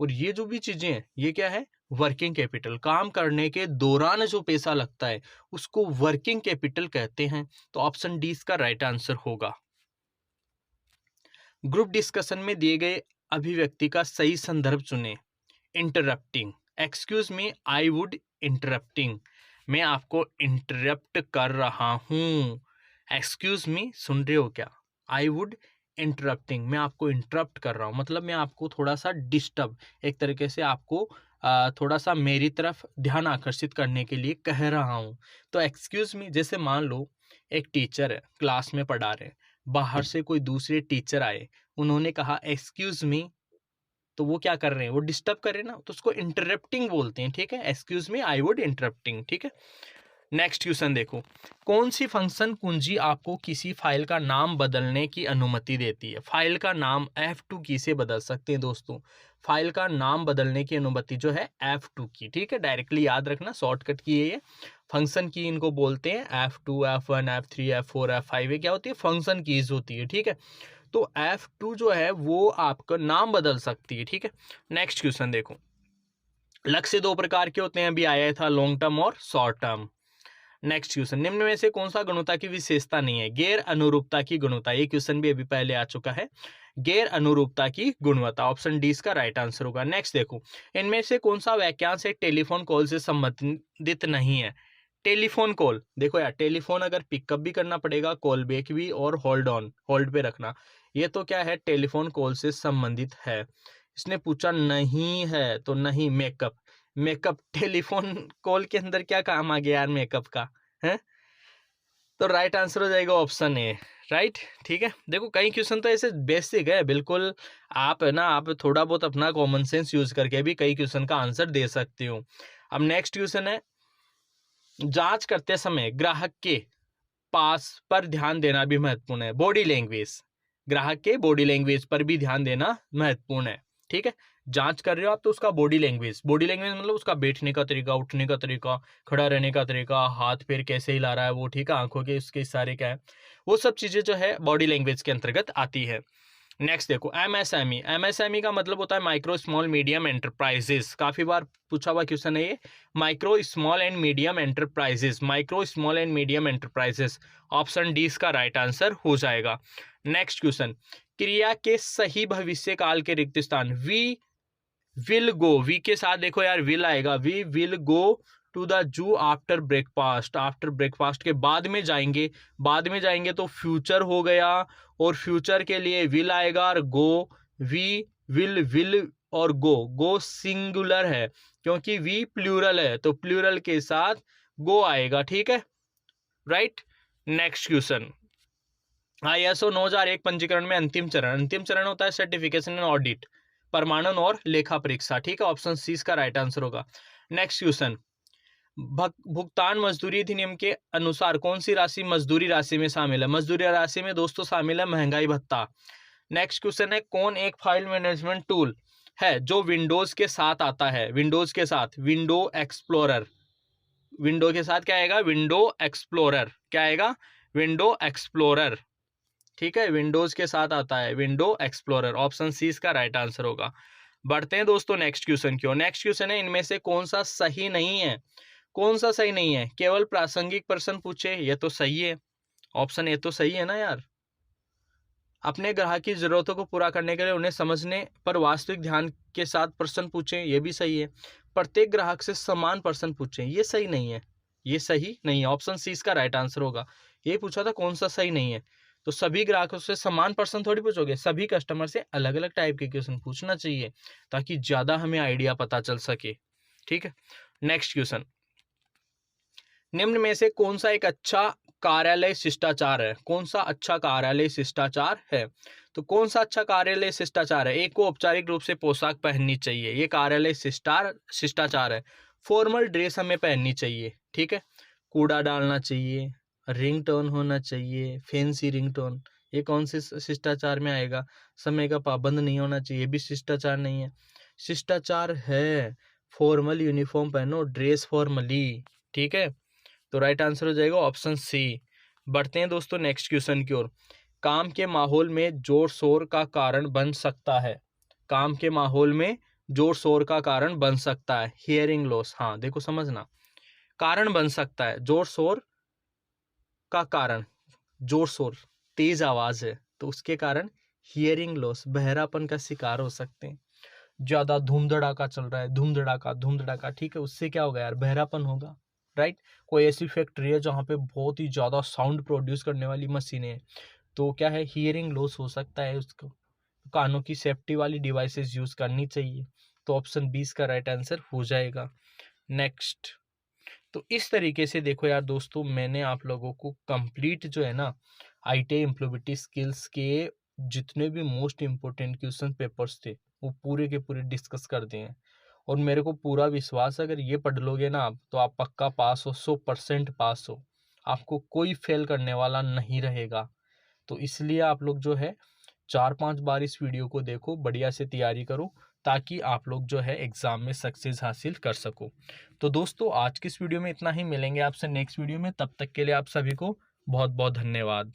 और ये जो भी चीजें हैं, ये क्या है? Working capital. काम करने के दौरान जो पैसा लगता है उसको वर्किंग कैपिटल कहते हैं। तो ऑप्शन डी इसका राइट आंसर होगा। ग्रुप डिस्कशन में दिए गए अभिव्यक्ति का सही संदर्भ चुनें। Interrupting, excuse me, I would interrupting, मैं आपको इंटरप्ट कर रहा हूँ। एक्सक्यूज मी, सुन रहे हो क्या? आई वुड इंटरप्टिंग, मैं आपको इंटरप्ट कर रहा हूँ, मतलब मैं आपको थोड़ा सा डिस्टर्ब, एक तरीके से आपको थोड़ा सा मेरी तरफ ध्यान आकर्षित करने के लिए कह रहा हूँ। तो एक्सक्यूज मी, जैसे मान लो एक टीचर है, क्लास में पढ़ा रहे, बाहर से कोई दूसरे टीचर आए, उन्होंने कहा एक्सक्यूज मी, तो वो क्या कर रहे हैं? वो डिस्टर्ब कर रहे हैं ना, तो उसको इंटरप्टिंग बोलते हैं, ठीक है। Excuse me, I would interrupting, ठीक है। नेक्स्ट क्वेश्चन देखो। कौन सी फंक्शन कुंजी आपको किसी फाइल का नाम बदलने की अनुमति देती है? फाइल का नाम F2 की से बदल सकते हैं दोस्तों। फाइल का नाम बदलने की अनुमति जो है F2 की, ठीक है, डायरेक्टली याद रखना, शॉर्टकट की है ये। फंक्शन की इनको बोलते हैं F2, F1, F3, F4, F5, ये क्या होती है? फंक्शन कीज होती है, ठीक है। तो F2 जो है वो आपका नाम बदल सकती है, ठीक है। नेक्स्ट क्वेश्चन देखो। लक्ष्य दो प्रकार के होते हैं, अभी आया था, लॉन्ग टर्म और शॉर्ट टर्म। Next question. निम्न में से कौन सा गुणवत्ता की विशेषता नहीं है? गैर अनुरूपता की गुणवत्ता। ये क्वेश्चन भी अभी पहले आ चुका है। गैर अनुरूपता की गुणवत्ता, ऑप्शन डी इसका राइट आंसर होगा। नेक्स्ट देखो, इनमें से कौन सा वाक्यांश एक टेलीफोन कॉल से संबंधित नहीं है? टेलीफोन कॉल, देखो यार, टेलीफोन अगर पिकअप भी करना पड़ेगा, कॉल बैक भी, और होल्ड ऑन, होल्ड पे रखना, ये तो क्या है? टेलीफोन कॉल से संबंधित है। इसने पूछा नहीं है तो नहीं। मेकअप, मेकअप टेलीफोन कॉल के अंदर क्या काम आ गया यार मेकअप का, है? तो राइट आंसर हो जाएगा ऑप्शन ए, राइट, ठीक है। देखो कई क्वेश्चन तो ऐसे बेसिक है बिल्कुल, आप है ना, आप थोड़ा बहुत अपना कॉमन सेंस यूज करके भी कई क्वेश्चन का आंसर दे सकते हो। अब नेक्स्ट क्वेश्चन है, जांच करते समय ग्राहक के पास पर ध्यान देना भी महत्वपूर्ण है। बॉडी लैंग्वेज, ग्राहक के बॉडी लैंग्वेज पर भी ध्यान देना महत्वपूर्ण है, ठीक है। जांच कर रहे हो आप तो उसका बॉडी लैंग्वेज, बॉडी लैंग्वेज मतलब उसका बैठने का तरीका, उठने का तरीका, खड़ा रहने का तरीका, हाथ पैर कैसे हिला रहा है वो, ठीक है, आंखों के उसके इशारे क्या है, वो सब चीजें जो है बॉडी लैंग्वेज के अंतर्गत आती है। नेक्स्ट देखो, एमएसएमई। एमएसएमई का मतलब होता है माइक्रो स्मॉल मीडियम एंटरप्राइजेस। काफी बार पूछा हुआ क्वेश्चन है ये, micro small and medium enterprises, micro small and medium enterprises, option D इसका राइट आंसर हो जाएगा। नेक्स्ट क्वेश्चन, क्रिया के सही भविष्य काल के रिक्त स्थान, वी विल गो, वी के साथ देखो यार विल आएगा, we will go to the zoo after breakfast, after breakfast के बाद में जाएंगे, बाद में जाएंगे तो फ्यूचर हो गया, और फ्यूचर के लिए विल आएगा, और गो वी विल और गो सिंगुलर है, क्योंकि वी प्लूरल है तो प्लूरल के साथ गो आएगा, ठीक है, राइट। नेक्स्ट क्वेश्चन, ISO 9001 पंजीकरण में अंतिम चरण होता है सर्टिफिकेशन एंड ऑडिट, प्रमाणन और लेखा परीक्षा, ठीक है, ऑप्शन सी इसका राइट आंसर होगा। नेक्स्ट क्वेश्चन, भुगतान मजदूरी अधिनियम के अनुसार कौन सी राशि मजदूरी राशि में शामिल है? मजदूरी राशि में दोस्तों शामिल है महंगाई भत्ता। नेक्स्ट क्वेश्चन है, कौन एक फाइल मैनेजमेंट टूल है जो विंडोज के साथ आता है? विंडोज के साथ विंडो एक्सप्लोरर, विंडो के साथ क्या आएगा? विंडो एक्सप्लोरर, क्या आएगा? विंडो एक्सप्लोरर, ठीक है, विंडोज के साथ आता है विंडो एक्सप्लोरर, ऑप्शन सी इसका राइट आंसर होगा। बढ़ते हैं दोस्तों नेक्स्ट क्वेश्चन की ओर। नेक्स्ट क्वेश्चन है, इनमें से कौन सा सही नहीं है? कौन सा सही नहीं है? केवल प्रासंगिक प्रश्न पूछे, ये तो सही है, ऑप्शन ए तो सही है ना यार। अपने ग्राहक की जरूरतों को पूरा करने के लिए उन्हें समझने पर वास्तविक ध्यान के साथ प्रश्न पूछें, ये भी सही है। प्रत्येक ग्राहक से समान प्रश्न पूछें, ये सही नहीं है, ये सही नहीं है, ऑप्शन सी इसका राइट आंसर होगा। ये पूछा था कौन सा सही नहीं है, तो सभी ग्राहकों से समान प्रश्न थोड़ी पूछोगे, सभी कस्टमर से अलग अलग टाइप के क्वेश्चन पूछना चाहिए ताकि ज्यादा हमें आइडिया पता चल सके, ठीक है। नेक्स्ट क्वेश्चन, निम्न में से कौन सा एक अच्छा कार्यालय शिष्टाचार है? कौन सा अच्छा कार्यालय शिष्टाचार है? तो कौन सा अच्छा कार्यालय शिष्टाचार है? एक को औपचारिक रूप से पोशाक पहननी चाहिए, ये कार्यालय शिष्टाचार है। फॉर्मल ड्रेस हमें पहननी चाहिए, ठीक है, कूड़ा डालना चाहिए, रिंगटोन होना चाहिए, फैंसी रिंगटोन, ये कौन से शिष्टाचार में आएगा? समय का पाबंद नहीं होना चाहिए, ये भी शिष्टाचार नहीं है। शिष्टाचार है फॉर्मल यूनिफॉर्म पहनो, ड्रेस फॉर्मली, ठीक है, तो राइट आंसर हो जाएगा ऑप्शन सी। बढ़ते हैं दोस्तों नेक्स्ट क्वेश्चन की ओर। काम के माहौल में जोर शोर का कारण बन सकता है? काम के माहौल में जोर शोर का कारण बन सकता है, हियरिंग लॉस, हाँ देखो समझना, कारण बन सकता है जोर शोर का कारण, जोर शोर तेज आवाज है तो उसके कारण हियरिंग लॉस, बहरापन का शिकार हो सकते हैं। ज्यादा धूम धड़ाका चल रहा है, धूम धड़ाका, ठीक है, उससे क्या होगा यार? बहरापन होगा, राइट। कोई ऐसी फैक्ट्री है जहाँ पे बहुत ही ज्यादा साउंड प्रोड्यूस करने वाली मशीनें हैं तो क्या है? हियरिंग लॉस हो सकता है उसको, कानों की सेफ्टी वाली डिवाइसेस यूज करनी चाहिए, तो ऑप्शन 20 का राइट आंसर हो जाएगा। नेक्स्ट, तो इस तरीके से देखो यार दोस्तों, मैंने आप लोगों को कंप्लीट जो है ना ITI एम्प्लॉयबिलिटी स्किल्स के जितने भी मोस्ट इम्पोर्टेंट क्वेश्चन पेपर्स थे वो पूरे के पूरे डिस्कस कर दिए हैं, और मेरे को पूरा विश्वास है अगर ये पढ़ लोगे ना आप तो आप पक्का पास हो, 100% पास हो, आपको कोई फेल करने वाला नहीं रहेगा। तो इसलिए आप लोग जो है 4-5 बार इस वीडियो को देखो, बढ़िया से तैयारी करो ताकि आप लोग जो है एग्जाम में सक्सेस हासिल कर सको। तो दोस्तों आज की इस वीडियो में इतना ही, मिलेंगे आपसे नेक्स्ट वीडियो में, तब तक के लिए आप सभी को बहुत बहुत धन्यवाद।